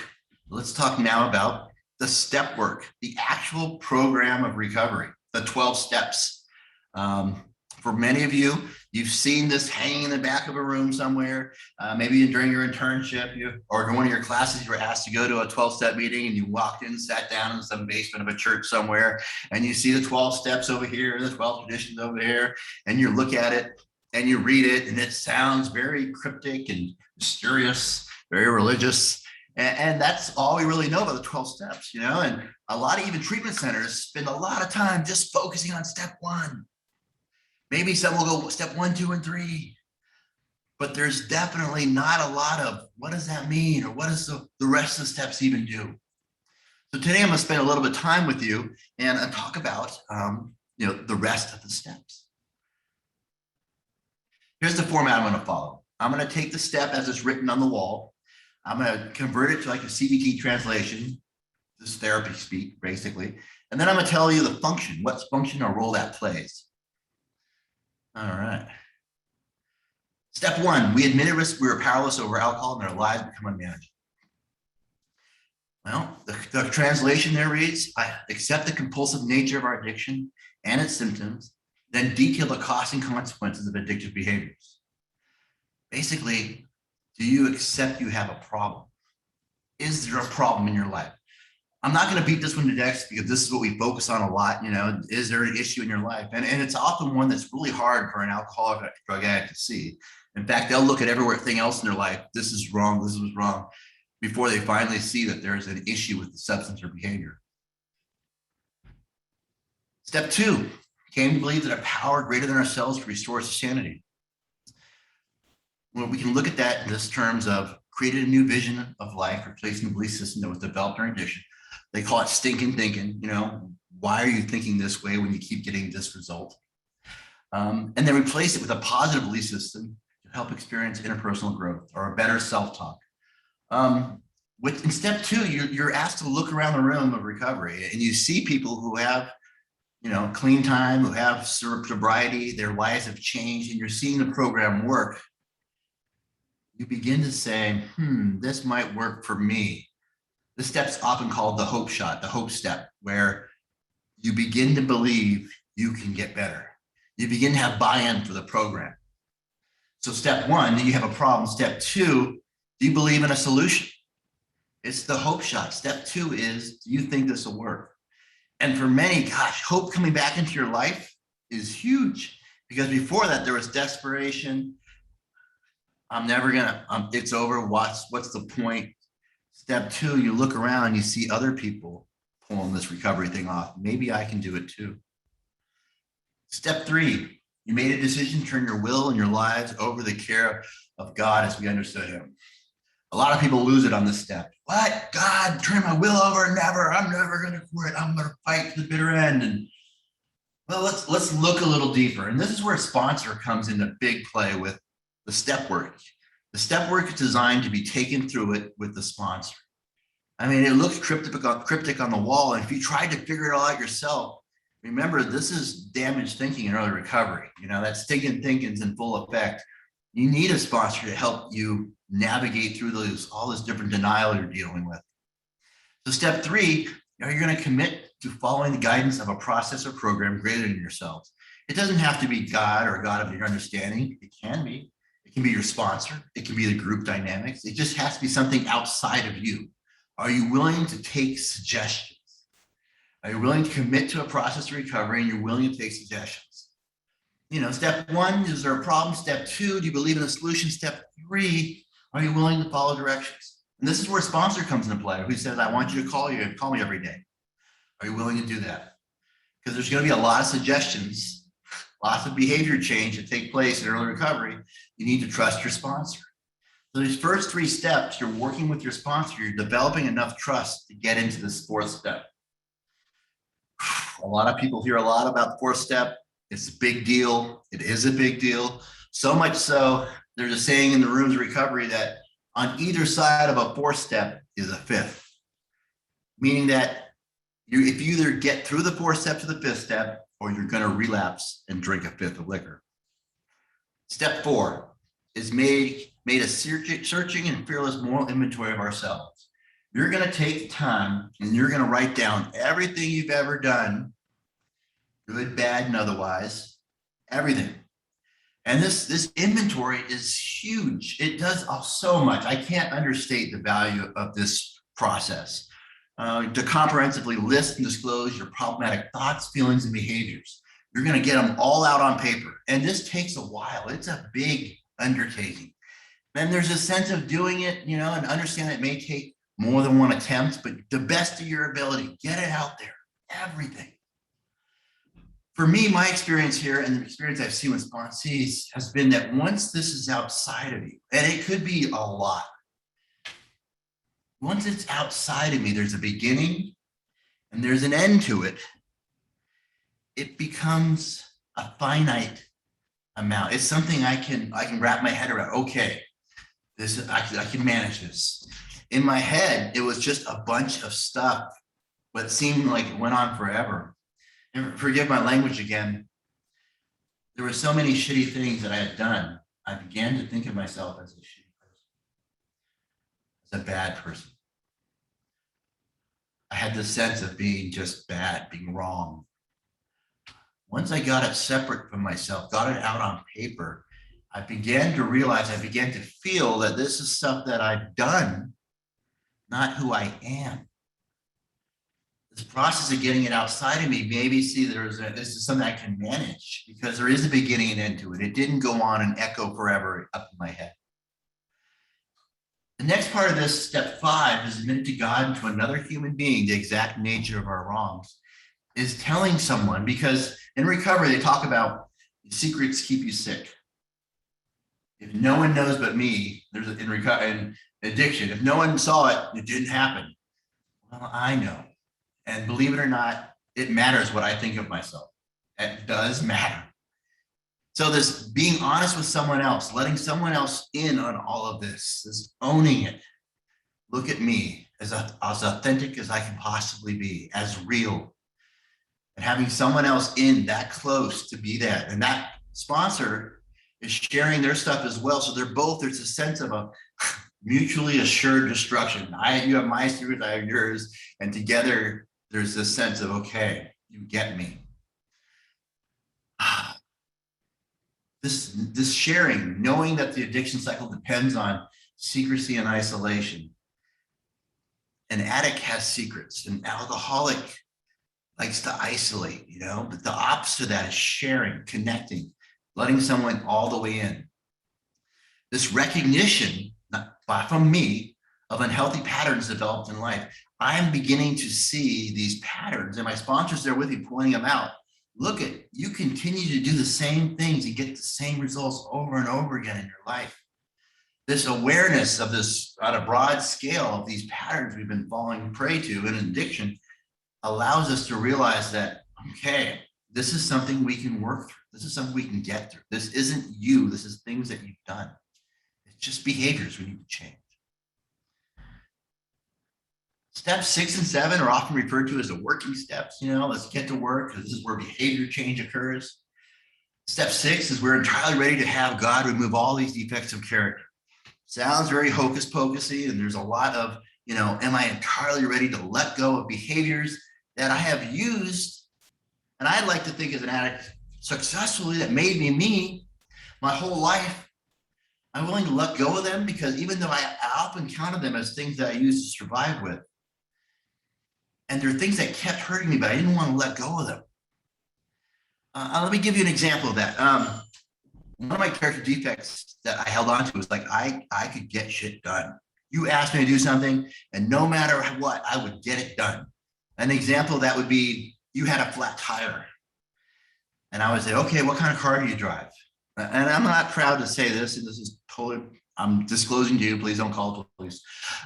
[SPEAKER 2] Let's talk now about the step work, the actual program of recovery, the 12 steps. For many of you, you've seen this hanging in the back of a room somewhere. Maybe during your internship or during one of your classes, you were asked to go to a 12-step meeting, and you walked in, sat down in some basement of a church somewhere, and you see the 12 steps over here, the 12 traditions over here, and you look at it and you read it, and it sounds very cryptic and mysterious, very religious. And that's all we really know about the 12 steps, and a lot of even treatment centers spend a lot of time just focusing on step one. Maybe some will go step 1, 2, and 3, but there's definitely not a lot of what does that mean, or what does the rest of the steps even do? So today I'm going to spend a little bit of time with you and talk about the rest of the steps. Here's the format I'm going to follow. I'm going to take the step as it's written on the wall. I'm going to convert it to like a CBT translation, this therapy speak, basically. And then I'm going to tell you the function, what function or role that plays. All right. Step 1, we admitted we were powerless over alcohol and our lives become unmanageable. Well, the translation there reads, I accept the compulsive nature of our addiction and its symptoms, then detail the costs and consequences of addictive behaviors. Basically, do you accept you have a problem? Is there a problem in your life? I'm not going to beat this one to death because this is what we focus on a lot. Is there an issue in your life? And it's often one that's really hard for an alcoholic drug addict to see. In fact, they'll look at everything else in their life. This is wrong. This was wrong, before they finally see that there's an issue with the substance or behavior. Step 2, came to believe that a power greater than ourselves restores sanity. Well, we can look at that in this terms of created a new vision of life, replacing the belief system that was developed during addiction. They call it stinking thinking. Why are you thinking this way when you keep getting this result? And then replace it with a positive belief system to help experience interpersonal growth or a better self-talk. In step 2, you're asked to look around the room of recovery, and you see people who have, clean time, who have sobriety, their lives have changed, and you're seeing the program work. You begin to say, this might work for me. This step's often called the hope shot, the hope step, where you begin to believe you can get better. You begin to have buy-in for the program. So step 1, do you have a problem? Step 2, do you believe in a solution? It's the hope shot. Step 2 is, do you think this will work? And for many, hope coming back into your life is huge, because before that there was desperation. I'm never gonna, it's over. What's the point? Step 2, you look around, you see other people pulling this recovery thing off. Maybe I can do it too. Step 3, you made a decision to turn your will and your lives over the care of God as we understood him. A lot of people lose it on this step. What? God, turn my will over? Never. I'm never going to quit. I'm going to fight to the bitter end. And well, let's look a little deeper. And this is where sponsor comes into big play with the step work. The step work is designed to be taken through it with the sponsor. I mean, it looks cryptic on the wall. And if you tried to figure it all out yourself, remember, this is damaged thinking in early recovery. That stinking thinking's in full effect. You need a sponsor to help you navigate through all this different denial you're dealing with. So step 3, you're going to commit to following the guidance of a process or program greater than yourselves. It doesn't have to be God or God of your understanding. It can be. It can be your sponsor. It can be the group dynamics. It just has to be something outside of you. Are you willing to take suggestions? Are you willing to commit to a process of recovery, and you're willing to take suggestions? Step 1, is there a problem? Step 2, do you believe in a solution? Step 3, are you willing to follow directions? And this is where sponsor comes into play, who says, I want you to call me every day. Are you willing to do that? Because there's going to be a lot of suggestions, lots of behavior change that take place in early recovery. You need to trust your sponsor. So these first 3 steps, you're working with your sponsor, you're developing enough trust to get into this 4th step. A lot of people hear a lot about the 4th step. It's a big deal. It is a big deal. So much so, there's a saying in the rooms of recovery that on either side of a 4th step is a 5th, meaning that if you either get through the 4th step to the 5th step, or you're going to relapse and drink a 5th of liquor. Step 4 is made a searching and fearless moral inventory of ourselves. You're going to take time and you're going to write down everything you've ever done, good, bad, and otherwise, everything. And this inventory is huge. It does so much. I can't understate the value of this process. To comprehensively list and disclose your problematic thoughts, feelings, and behaviors. You're going to get them all out on paper. And this takes a while. It's a big undertaking. Then there's a sense of doing it, and understand it may take more than one attempt, but the best of your ability, get it out there, everything. For me, my experience here and the experience I've seen with sponsees has been that once this is outside of you, and it could be a lot, once it's outside of me, there's a beginning and there's an end to it. It becomes a finite amount. It's something I can wrap my head around. Okay, I can manage this. In my head, it was just a bunch of stuff, but it seemed like it went on forever. And forgive my language again. There were so many shitty things that I had done. I began to think of myself as a shitty person, as a bad person. I had this sense of being just bad, being wrong. Once I got it separate from myself, got it out on paper, I began to realize, I began to feel that this is stuff that I've done, not who I am. this process of getting it outside of me, maybe see this is something I can manage, because there is a beginning and end to it. It didn't go on and echo forever up in my head. The next part of this, step 5, is admitting to God and to another human being the exact nature of our wrongs, is telling someone, because in recovery, they talk about secrets keep you sick. If no one knows but me, in addiction, if no one saw it, it didn't happen. Well, I know. And believe it or not, it matters what I think of myself. It does matter. So this being honest with someone else, letting someone else in on all of this, is owning it. Look at me as authentic as I can possibly be, as real. And having someone else in that close to be that. And that sponsor is sharing their stuff as well. So there's a sense of a mutually assured destruction. You have my secrets, I have yours. And together there's this sense of, okay, you get me. This sharing, knowing that the addiction cycle depends on secrecy and isolation. An addict has secrets, an alcoholic likes to isolate, but the opposite of that is sharing, connecting, letting someone all the way in. This recognition from me of unhealthy patterns developed in life. I'm beginning to see these patterns, and my sponsors there with me pointing them out. Look at, you continue to do the same things and get the same results over and over again in your life. This awareness of this on a broad scale of these patterns we've been falling prey to in addiction allows us to realize that, okay, this is something we can work through. This is something we can get through. This isn't you. This is things that you've done. It's just behaviors we need to change. Steps 6 and 7 are often referred to as the working steps. Let's get to work, because this is where behavior change occurs. Step 6 is we're entirely ready to have God remove all these defects of character. Sounds very hocus pocusy, and there's a lot of, am I entirely ready to let go of behaviors that I have used, and I'd like to think as an addict successfully, that made me my whole life. I'm willing to let go of them, because even though I often counted them as things that I used to survive with, and there are things that kept hurting me, but I didn't want to let go of them. Let me give you an example of that. One of my character defects that I held on to was like, I could get shit done. You asked me to do something, and no matter what, I would get it done. An example of that would be, you had a flat tire. And I would say, okay, what kind of car do you drive? And I'm not proud to say this, and this is totally, I'm disclosing to you, please don't call the police.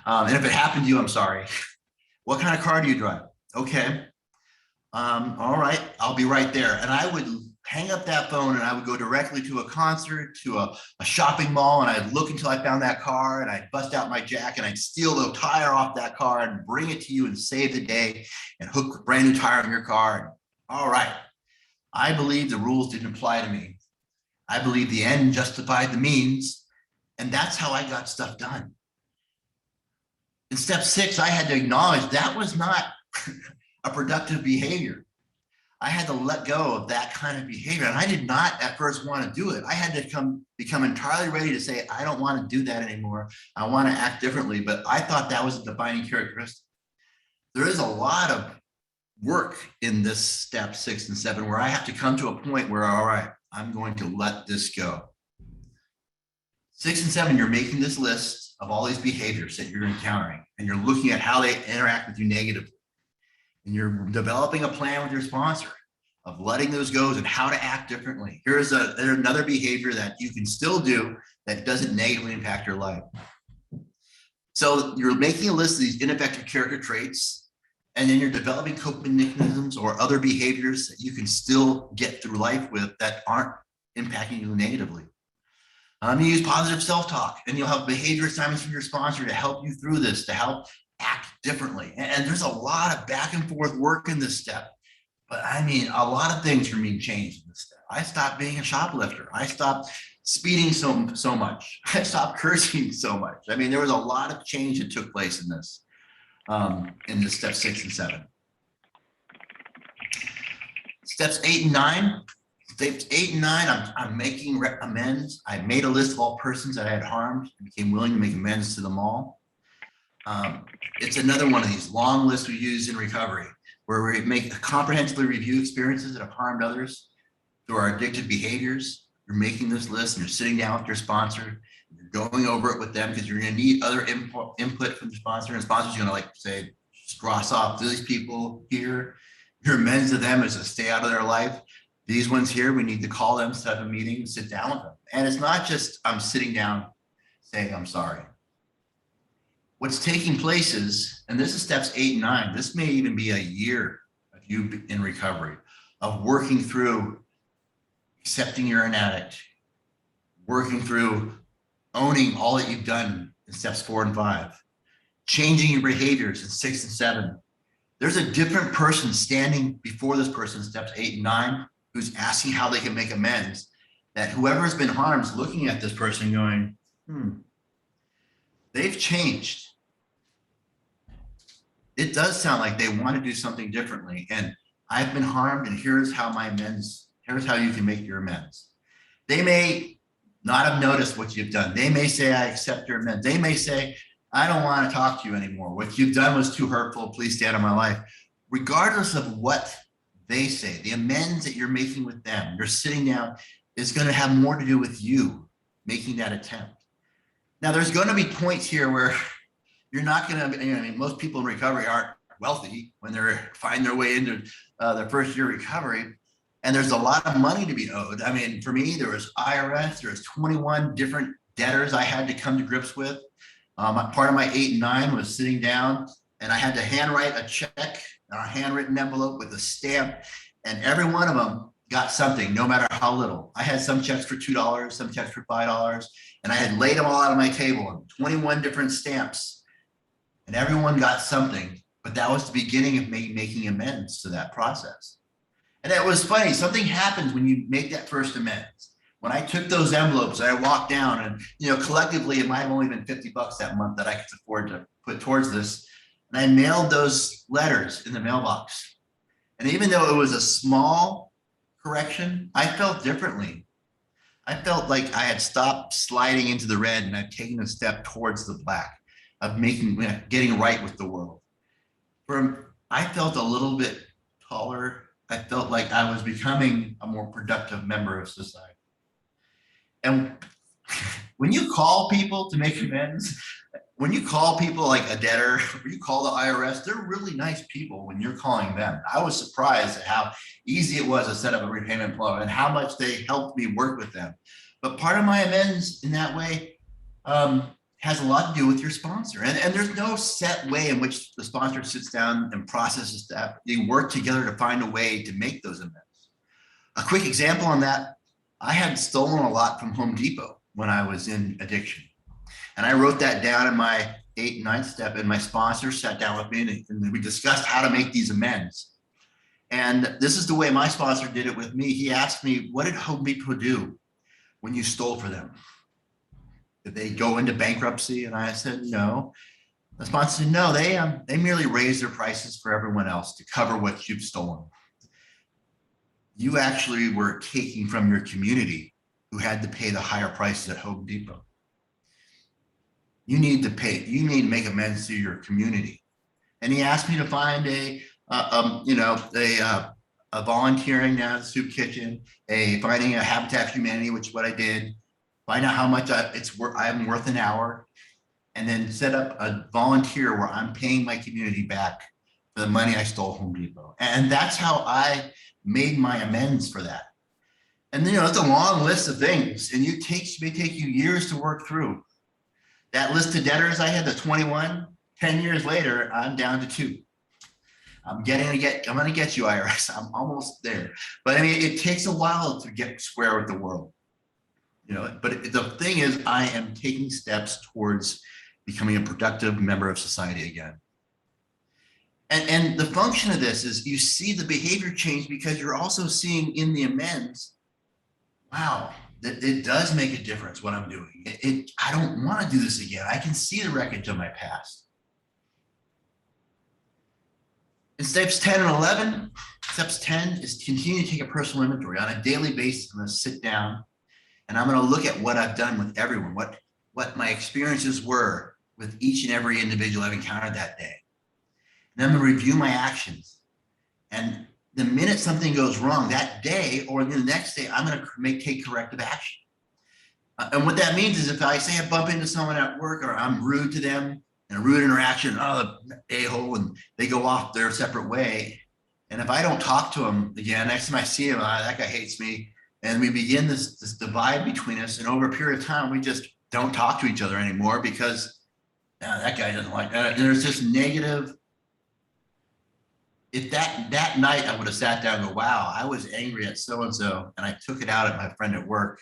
[SPEAKER 2] And if it happened to you, I'm sorry. What kind of car do you drive? Okay. All right, I'll be right there. And I would hang up that phone, and I would go directly to a concert, to a shopping mall, and I'd look until I found that car, and I'd bust out my jack, and I'd steal the tire off that car and bring it to you and save the day and hook a brand new tire on your car. And, all right. I believe the rules didn't apply to me. I believe the end justified the means, and that's how I got stuff done. In step 6, I had to acknowledge that was not a productive behavior. I had to let go of that kind of behavior, and I did not at first want to do it. I had to become entirely ready to say, I don't want to do that anymore. I want to act differently, but I thought that was a defining characteristic. There is a lot of work in this step 6 and 7 where I have to come to a point where, all right, I'm going to let this go. 6 and 7, you're making this list of all these behaviors that you're encountering, and you're looking at how they interact with you negatively. And you're developing a plan with your sponsor of letting those go and how to act differently. There's another behavior that you can still do that doesn't negatively impact your life. So you're making a list of these ineffective character traits, and then you're developing coping mechanisms or other behaviors that you can still get through life with that aren't impacting you negatively. You use positive self-talk, and you'll have behavior assignments from your sponsor to help you through this, to help act differently. And there's a lot of back and forth work in this step. But I mean, a lot of things are being changed in this step. I stopped being a shoplifter. I stopped speeding so much. I stopped cursing so much. I mean, there was a lot of change that took place in this step 6 and 7. Steps 8 and 9. Steps 8 and 9, I'm making amends. I made a list of all persons that I had harmed and became willing to make amends to them all. It's another one of these long lists we use in recovery. where we make comprehensively review experiences that have harmed others through our addictive behaviors. You're making this list and you're sitting down with your sponsor. You're going over it with them because you're going to need other input from the sponsor. And the sponsor's going to like say, just cross off these people here. Your amends to them is to stay out of their life. These ones here, we need to call them, set up a meeting, and sit down with them. And it's not just I'm sitting down saying I'm sorry. What's taking place is, and this is steps 8 and 9, this may even be a year of you in recovery, of working through accepting you're an addict, working through owning all that you've done in steps 4 and 5, changing your behaviors in 6 and 7. There's a different person standing before this person in steps 8 and 9 who's asking how they can make amends, that whoever has been harmed is looking at this person going, they've changed. It does sound like they want to do something differently. And I've been harmed, and here's how my amends, here's how you can make your amends. They may not have noticed what you've done. They may say, I accept your amends. They may say, I don't want to talk to you anymore. What you've done was too hurtful. Please stay out of my life. Regardless of what they say, the amends that you're making with them, you're sitting down, is going to have more to do with you making that attempt. Now, there's going to be points here where you're not going to, I mean, most people in recovery aren't wealthy when they're finding their way into their first year recovery. And there's a lot of money to be owed. I mean, for me, there was IRS, there was 21 different debtors I had to come to grips with. Part of my 8 and 9 was sitting down and I had to handwrite a check, a handwritten envelope with a stamp, and every one of them got something, no matter how little. I had some checks for $2, some checks for $5, and I had laid them all out on my table in 21 different stamps, and everyone got something, but that was the beginning of making amends to that process. And it was funny, something happens when you make that first amends. When I took those envelopes, I walked down and, collectively, it might have only been $50 that month that I could afford to put towards this. And I mailed those letters in the mailbox. And even though it was a small correction, I felt differently. I felt like I had stopped sliding into the red and I'd taken a step towards the black of getting right with the world. I felt a little bit taller. I felt like I was becoming a more productive member of society. And when you call people to make amends, when you call people like a debtor, or you call the IRS, they're really nice people when you're calling them. I was surprised at how easy it was to set up a repayment plan and how much they helped me work with them. But part of my amends in that way has a lot to do with your sponsor. And there's no set way in which the sponsor sits down and processes that. They work together to find a way to make those amends. A quick example on that, I had stolen a lot from Home Depot when I was in addiction. And I wrote that down in my 8 and 9 step, and my sponsor sat down with me and we discussed how to make these amends. And this is the way my sponsor did it with me. He asked me, what did Home Depot do when you stole for them? Did they go into bankruptcy? And I said, no. The sponsor said, no, they merely raised their prices for everyone else to cover what you've stolen. You actually were taking from your community who had to pay the higher prices at Home Depot. You need to make amends to your community. And he asked me to find a volunteering at the soup kitchen, finding a Habitat for Humanity, which is what I did, find out how much I'm worth an hour, and then set up a volunteer where I'm paying my community back for the money I stole Home Depot. And that's how I made my amends for that. And it's a long list of things, and it may take you years to work through. That list of debtors I had, the 21, 10 years later, I'm down to 2. I'm going to get you, IRS. I'm almost there. But I mean, it takes a while to get square with the world. But the thing is, I am taking steps towards becoming a productive member of society again. And the function of this is you see the behavior change because you're also seeing in the amends, wow, that it does make a difference what I'm doing. I don't want to do this again. I can see the wreckage of my past. In steps 10 and 11, steps 10 is continue to take a personal inventory. On a daily basis, I'm going to sit down and I'm going to look at what I've done with everyone, what my experiences were with each and every individual I've encountered that day. And I'm going to review my actions. And the minute something goes wrong that day or the next day, I'm going to take corrective action. And what that means is if I say I bump into someone at work or I'm rude to them in a rude interaction, oh, the a-hole, and they go off their separate way. And if I don't talk to them again, next time I see him, that guy hates me. And we begin this divide between us. And over a period of time, we just don't talk to each other anymore because that guy doesn't like that. And there's this negative. If that night I would have sat down and go, wow, I was angry at so-and-so and I took it out at my friend at work.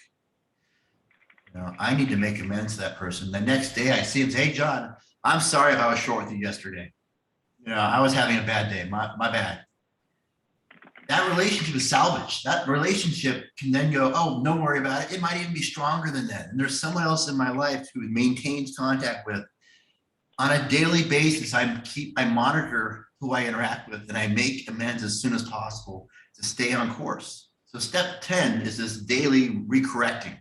[SPEAKER 2] I need to make amends to that person. The next day I see him say, hey, John, I'm sorry if I was short with you yesterday. I was having a bad day, my bad. That relationship is salvaged. That relationship can then go, oh, don't worry about it. It might even be stronger than that. And there's someone else in my life who maintains contact with. On a daily basis, I monitor who I interact with and I make amends as soon as possible to stay on course. So step 10 is this daily recorrecting.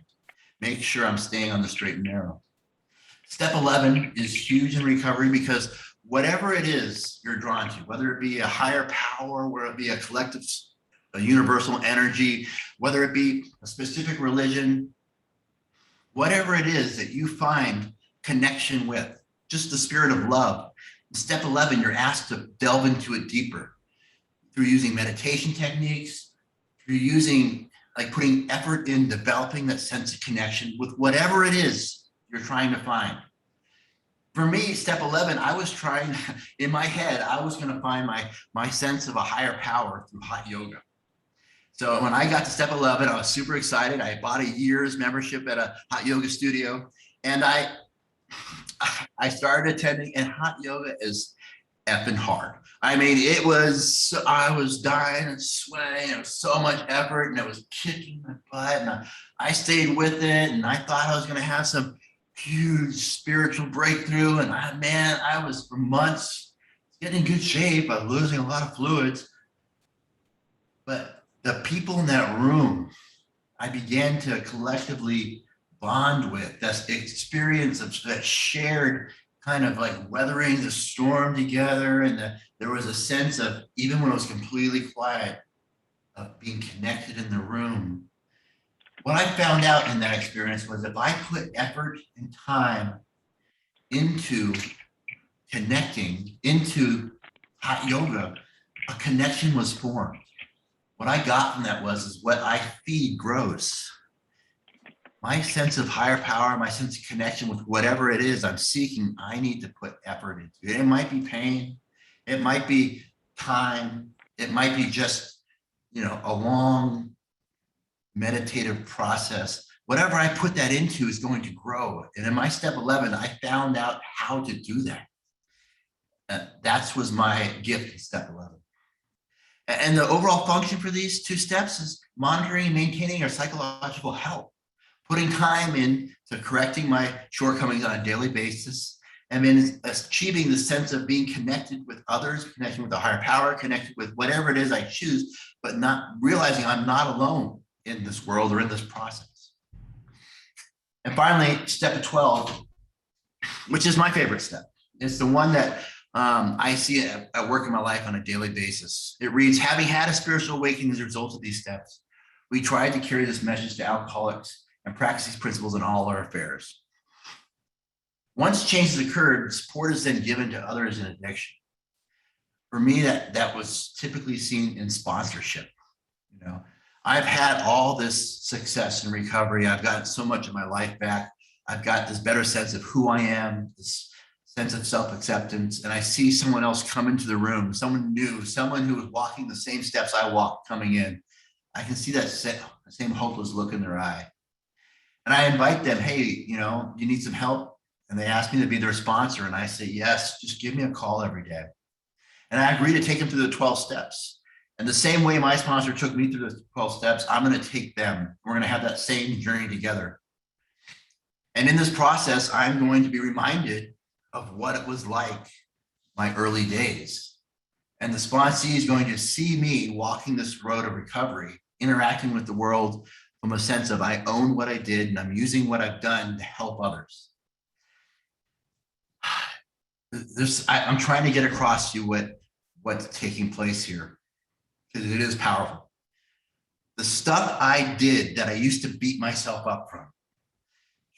[SPEAKER 2] Make sure I'm staying on the straight and narrow. Step 11 is huge in recovery because whatever it is you're drawn to, whether it be a higher power, whether it be a collective, a universal energy, whether it be a specific religion, whatever it is that you find connection with, just the spirit of love. In step 11, you're asked to delve into it deeper through using meditation techniques, through using putting effort in developing that sense of connection with whatever it is you're trying to find. For me, step 11, I was trying, in my head, I was going to find my sense of a higher power through hot yoga. So when I got to step 11, I was super excited. I bought a year's membership at a hot yoga studio, and I started attending, and hot yoga is effing hard. I mean, I was dying and sweating. It was so much effort and it was kicking my butt. And I stayed with it and I thought I was going to have some huge spiritual breakthrough. And I was for months getting in good shape. I was losing a lot of fluids. But the people in that room, I began to collectively bond with. That experience of that shared kind of weathering the storm together. And there was a sense of, even when it was completely quiet, of being connected in the room. What I found out in that experience was if I put effort and time into connecting, into hot yoga, a connection was formed. What I got from that is what I feed grows. My sense of higher power, my sense of connection with whatever it is I'm seeking, I need to put effort into it. It might be pain, it might be time, it might be just, a long meditative process. Whatever I put that into is going to grow. And in my step 11, I found out how to do that. That was my gift in step 11. And the overall function for these two steps is monitoring and maintaining our psychological health. Putting time into correcting my shortcomings on a daily basis, and then achieving the sense of being connected with others, connecting with a higher power, connected with whatever it is I choose, but not realizing I'm not alone in this world or in this process. And finally, step 12, which is my favorite step. It's the one that I see at work in my life on a daily basis. It reads, having had a spiritual awakening as a result of these steps, we tried to carry this message to alcoholics and practice these principles in all our affairs. Once changes occurred, support is then given to others in addiction. For me, that was typically seen in sponsorship. I've had all this success in recovery. I've gotten so much of my life back. I've got this better sense of who I am, this sense of self-acceptance, and I see someone else come into the room, someone new, someone who was walking the same steps I walked coming in. I can see that same hopeless look in their eye. And I invite them, hey, you need some help? And they ask me to be their sponsor. And I say, yes, just give me a call every day. And I agree to take them through the 12 steps. And the same way my sponsor took me through the 12 steps, I'm going to take them. We're going to have that same journey together. And in this process, I'm going to be reminded of what it was like my early days. And the sponsee is going to see me walking this road of recovery, interacting with the world from a sense of I own what I did and I'm using what I've done to help others. I'm trying to get across to you what's taking place here. because it is powerful. The stuff I did that I used to beat myself up from,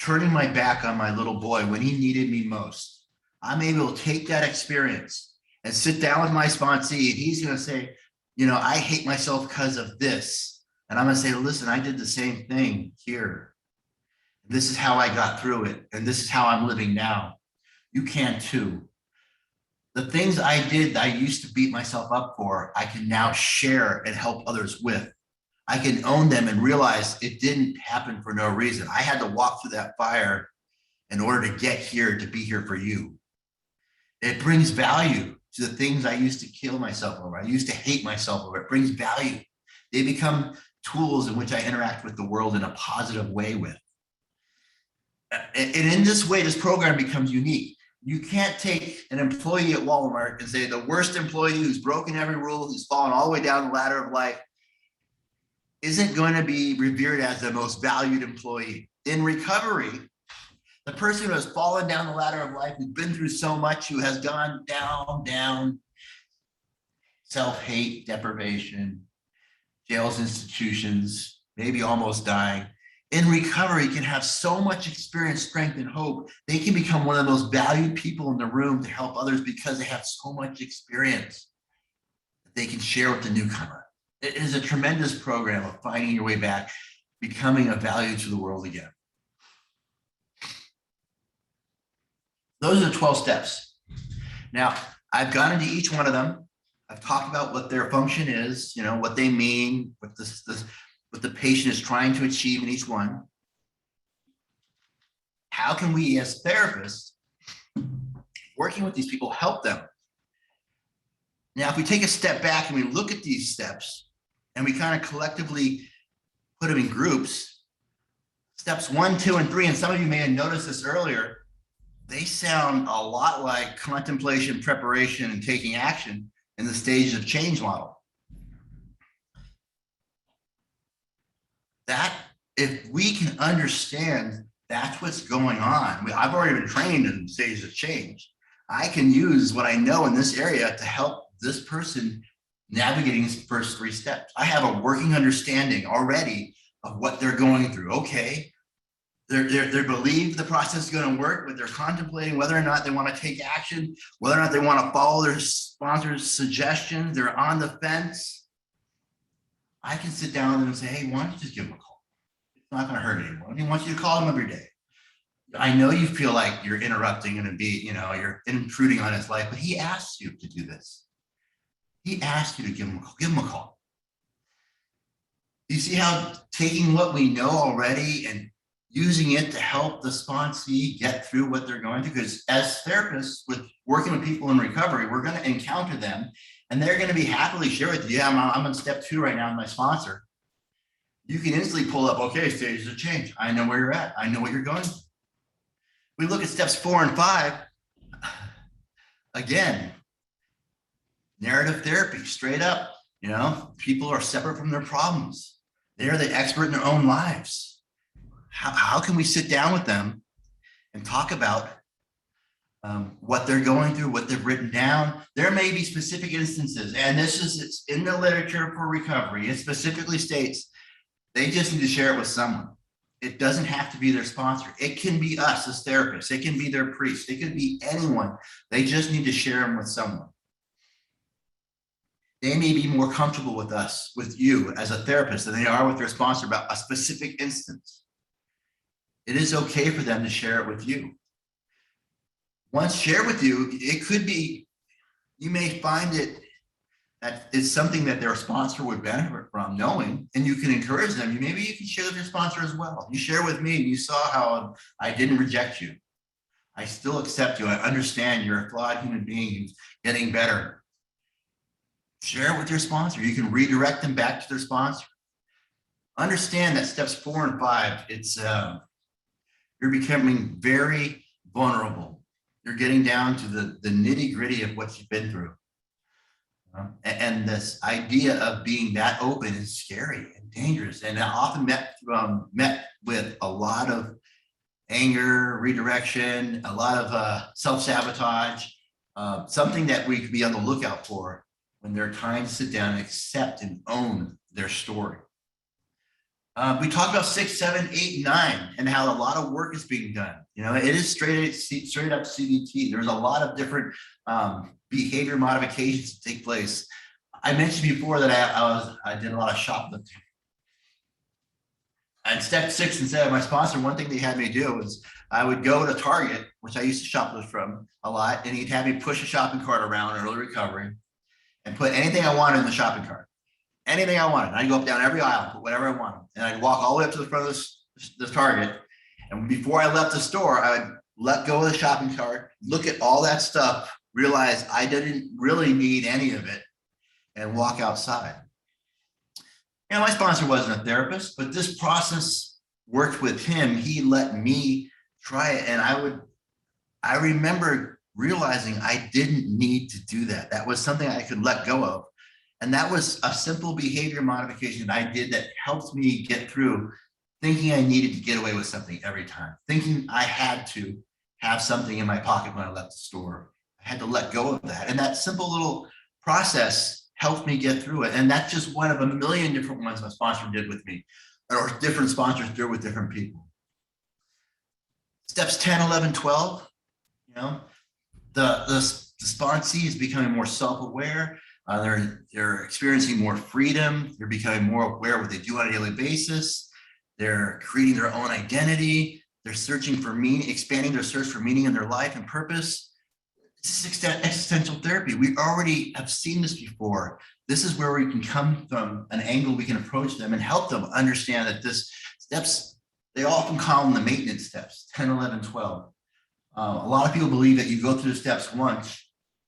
[SPEAKER 2] turning my back on my little boy when he needed me most, I'm able to take that experience and sit down with my sponsee, and he's going to say, I hate myself because of this. And I'm going to say, listen, I did the same thing here. This is how I got through it. And this is how I'm living now. You can too. The things I did that I used to beat myself up for, I can now share and help others with. I can own them and realize it didn't happen for no reason. I had to walk through that fire in order to get here, to be here for you. It brings value to the things I used to kill myself over. I used to hate myself over. It brings value. They become tools in which I interact with the world in a positive way with. And in this way, this program becomes unique. You can't take an employee at Walmart and say the worst employee who's broken every rule, who's fallen all the way down the ladder of life, isn't going to be revered as the most valued employee. In recovery, the person who has fallen down the ladder of life, who's been through so much, who has gone down, self-hate, deprivation, jails, institutions, maybe almost dying, in recovery can have so much experience, strength, and hope. They can become one of the most valued people in the room to help others because they have so much experience that they can share with the newcomer. It is a tremendous program of finding your way back, becoming a value to the world again. Those are the 12 steps. Now, I've gone into each one of them. I've talked about what their function is, what they mean, what the patient is trying to achieve in each one. How can we as therapists, working with these people, help them? Now, if we take a step back and we look at these steps and we kind of collectively put them in groups, steps 1, 2, and 3, and some of you may have noticed this earlier, they sound a lot like contemplation, preparation, and taking action in the stages of change model. That, if we can understand that's what's going on, I've already been trained in stages of change. I can use what I know in this area to help this person navigating these first 3 steps. I have a working understanding already of what they're going through. Okay, they believe the process is going to work, but they're contemplating whether or not they want to take action, whether or not they want to follow their sponsor's suggestions. They're on the fence. I can sit down with them and say, hey, why don't you just give them a call? It's not going to hurt anyone. He wants you to call them every day. I know you feel like you're interrupting and you're intruding on his life, but he asked you to do this. He asked you to give him a call. Give him a call. You see how taking what we know already and using it to help the sponsee get through what they're going through? Because as therapists, with working with people in recovery, we're going to encounter them and they're going to be happily share with you. Yeah, I'm on step 2 right now with my sponsor. You can instantly pull up, okay, stages of change. I know where you're at. I know what you're going through. We look at steps 4 and 5. Again, narrative therapy, straight up. People are separate from their problems. They're the expert in their own lives. How can we sit down with them and talk about what they're going through, what they've written down? There may be specific instances, and it's in the literature for recovery. It specifically states they just need to share it with someone. It doesn't have to be their sponsor. It can be us as therapists. It can be their priest. It could be anyone. They just need to share them with someone. They may be more comfortable with us, with you as a therapist, than they are with their sponsor about a specific instance. It is okay for them to share it with you. Once shared with you, it could be, you may find it that it's something that their sponsor would benefit from knowing, and you can encourage them. Maybe you can share with your sponsor as well. You share with me and you saw how I didn't reject you. I still accept you. I understand you're a flawed human being who's getting better. Share it with your sponsor. You can redirect them back to their sponsor. Understand that steps 4 and 5, you're becoming very vulnerable. You're getting down to the nitty gritty of what you've been through. And this idea of being that open is scary and dangerous, and often met with a lot of anger, redirection, a lot of self-sabotage, something that we could be on the lookout for when they're trying to sit down and accept and own their story. We talked about 6, 7, 8, 9, and how a lot of work is being done. You know, it is straight up CBT. There's a lot of different behavior modifications that take place. I mentioned before that I did a lot of shoplifting. And step 6 and 7, my sponsor, one thing they had me do was I would go to Target, which I used to shoplift from a lot, and he'd have me push a shopping cart around in early recovery and put anything I wanted in the shopping cart. Anything I wanted. I'd go up down every aisle, put whatever I wanted. And I'd walk all the way up to the front of this Target. And before I left the store, I would let go of the shopping cart, look at all that stuff, realize I didn't really need any of it, and walk outside. You know, my sponsor wasn't a therapist, but this process worked with him. He let me try it. And I remember realizing I didn't need to do that. That was something I could let go of. And that was a simple behavior modification I did that helped me get through thinking I needed to get away with something every time, thinking I had to have something in my pocket when I left the store. I had to let go of that. And that simple little process helped me get through it. And that's just one of a million different ones my sponsor did with me, or different sponsors do with different people. Steps 10, 11, 12, you know, the sponsee is becoming more self-aware. They're experiencing more freedom. They're becoming more aware of what they do on a daily basis. They're creating their own identity. They're searching for meaning, expanding their search for meaning in their life and purpose. This is existential therapy. We already have seen this before. This is where we can come from an angle we can approach them and help them understand that this steps, they often call them the maintenance steps, 10, 11, 12. A lot of people believe that you go through the steps once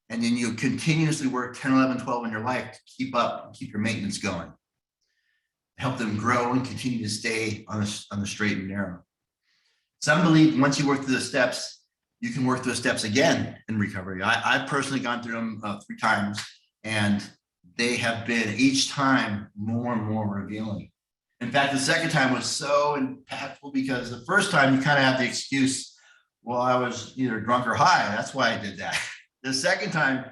[SPEAKER 2] and then you continuously work 10, 11, 12 in your life to keep up and keep your maintenance going. Help them grow and continue to stay on the straight and narrow. Some believe once you work through the steps, you can work through the steps again in recovery. I've personally gone through them 3 times, and they have been each time more and more revealing. In fact, the second time was so impactful because the first time you kind of have the excuse, well, I was either drunk or high. That's why I did that. The second time,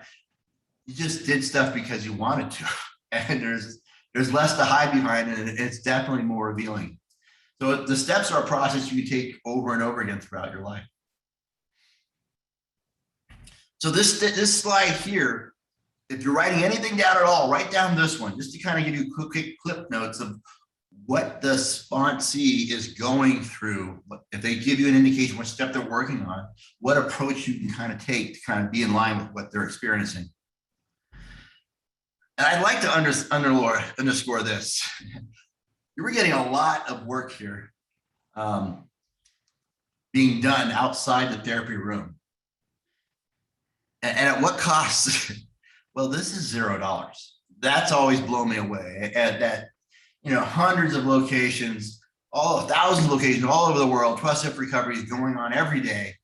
[SPEAKER 2] you just did stuff because you wanted to, and there's less to hide behind, and it's definitely more revealing. So the steps are a process you can take over and over again throughout your life. So this slide here, if you're writing anything down at all, write down this one just to kind of give you quick clip notes of what the sponsee is going through. If they give you an indication what step they're working on, what approach you can kind of take to kind of be in line with what they're experiencing. And I'd like to underscore this. You were getting a lot of work here being done outside the therapy room. And at what cost? Well, this is $0. That's always blown me away. At that, you know, hundreds of locations, thousands of locations all over the world, 12-step recovery is going on every day.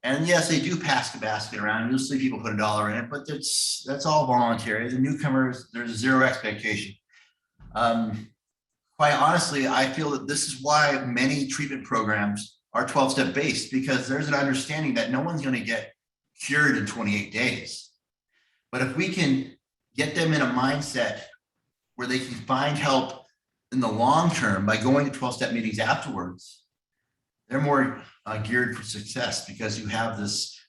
[SPEAKER 2] And yes, they do pass the basket around. You'll see people put $1 in it, but that's all voluntary. The newcomers, there's 0 expectation. Quite honestly, I feel that this is why many treatment programs are 12-step based, because there's an understanding that no one's going to get cured in 28 days. But if we can get them in a mindset where they can find help in the long term by going to 12-step meetings afterwards, they're more geared for success, because you have this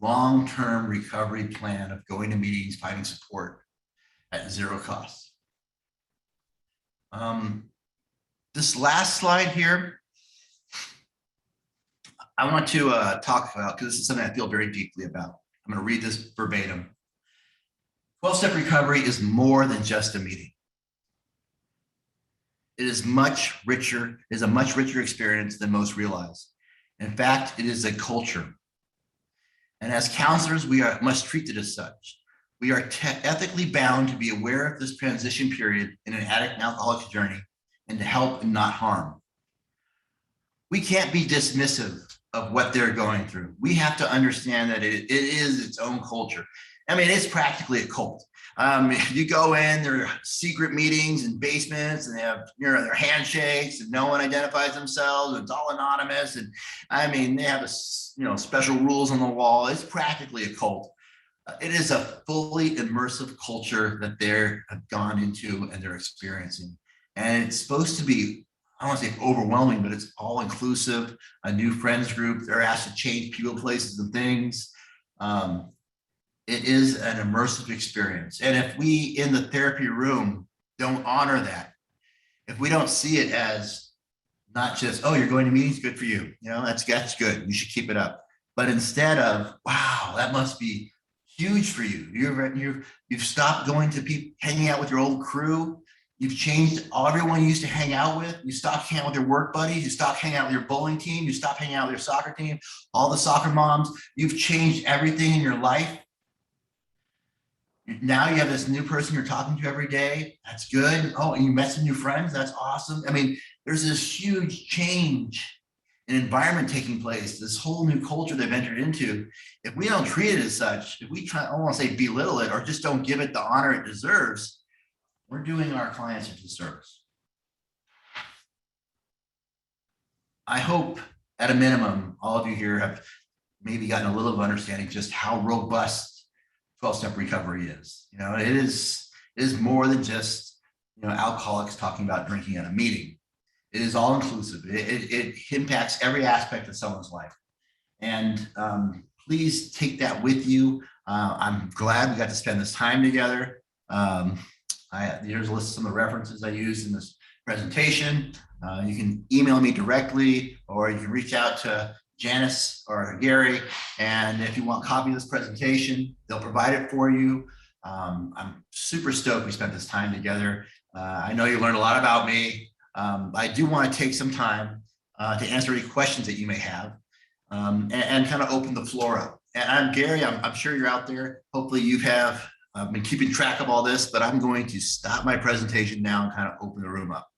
[SPEAKER 2] long-term recovery plan of going to meetings, finding support at 0 cost. This last slide here, I want to talk about, because this is something I feel very deeply about. I'm going to read this verbatim. 12-step recovery is more than just a meeting. It is much richer, is a much richer experience than most realize. In fact, it is a culture. And as counselors, we must treat it as such. We are ethically bound to be aware of this transition period in an addict and alcoholic journey, and to help and not harm. We can't be dismissive of what they're going through. We have to understand that it is its own culture. I mean, it's practically a cult. You go in, there are secret meetings in basements, and they have, you know, their handshakes, and no one identifies themselves. It's all anonymous, and I mean, they have special rules on the wall. It's practically a cult. It is a fully immersive culture that they're have gone into and they're experiencing. And it's supposed to be, I don't want to say overwhelming, but it's all inclusive, a new friends group. They're asked to change people, places, and things. Um, it is an immersive experience. And if we in the therapy room don't honor that, if we don't see it as not just, oh, you're going to meetings, good for you. You know, that's good. You should keep it up. But instead of, wow, that must be huge for you. You've stopped going to people, hanging out with your old crew. You've changed everyone you used to hang out with. You stopped hanging out with your work buddies. You stopped hanging out with your bowling team. You stopped hanging out with your soccer team, all the soccer moms. You've changed everything in your life. Now you have this new person you're talking to every day. That's good. Oh, and you met some new friends. That's awesome. I mean, there's this huge change in environment taking place, this whole new culture they've entered into. If we don't treat it as such, if we try, I don't want to say belittle it or just don't give it the honor it deserves, we're doing our clients a disservice. I hope at a minimum, all of you here have maybe gotten a little of understanding just how robust 12-step recovery is. You know, it is more than just, you know, alcoholics talking about drinking at a meeting. It is all inclusive. It impacts every aspect of someone's life. And please take that with you. I'm glad we got to spend this time together. Here's a list of some of the references I used in this presentation. You can email me directly, or you can reach out to Janice or Gary. And if you want a copy of this presentation, they'll provide it for you. I'm super stoked we spent this time together. I know you learned a lot about me. I do want to take some time to answer any questions that you may have and kind of open the floor up. And I'm Gary, I'm sure you're out there. Hopefully you have been keeping track of all this, but I'm going to stop my presentation now and kind of open the room up.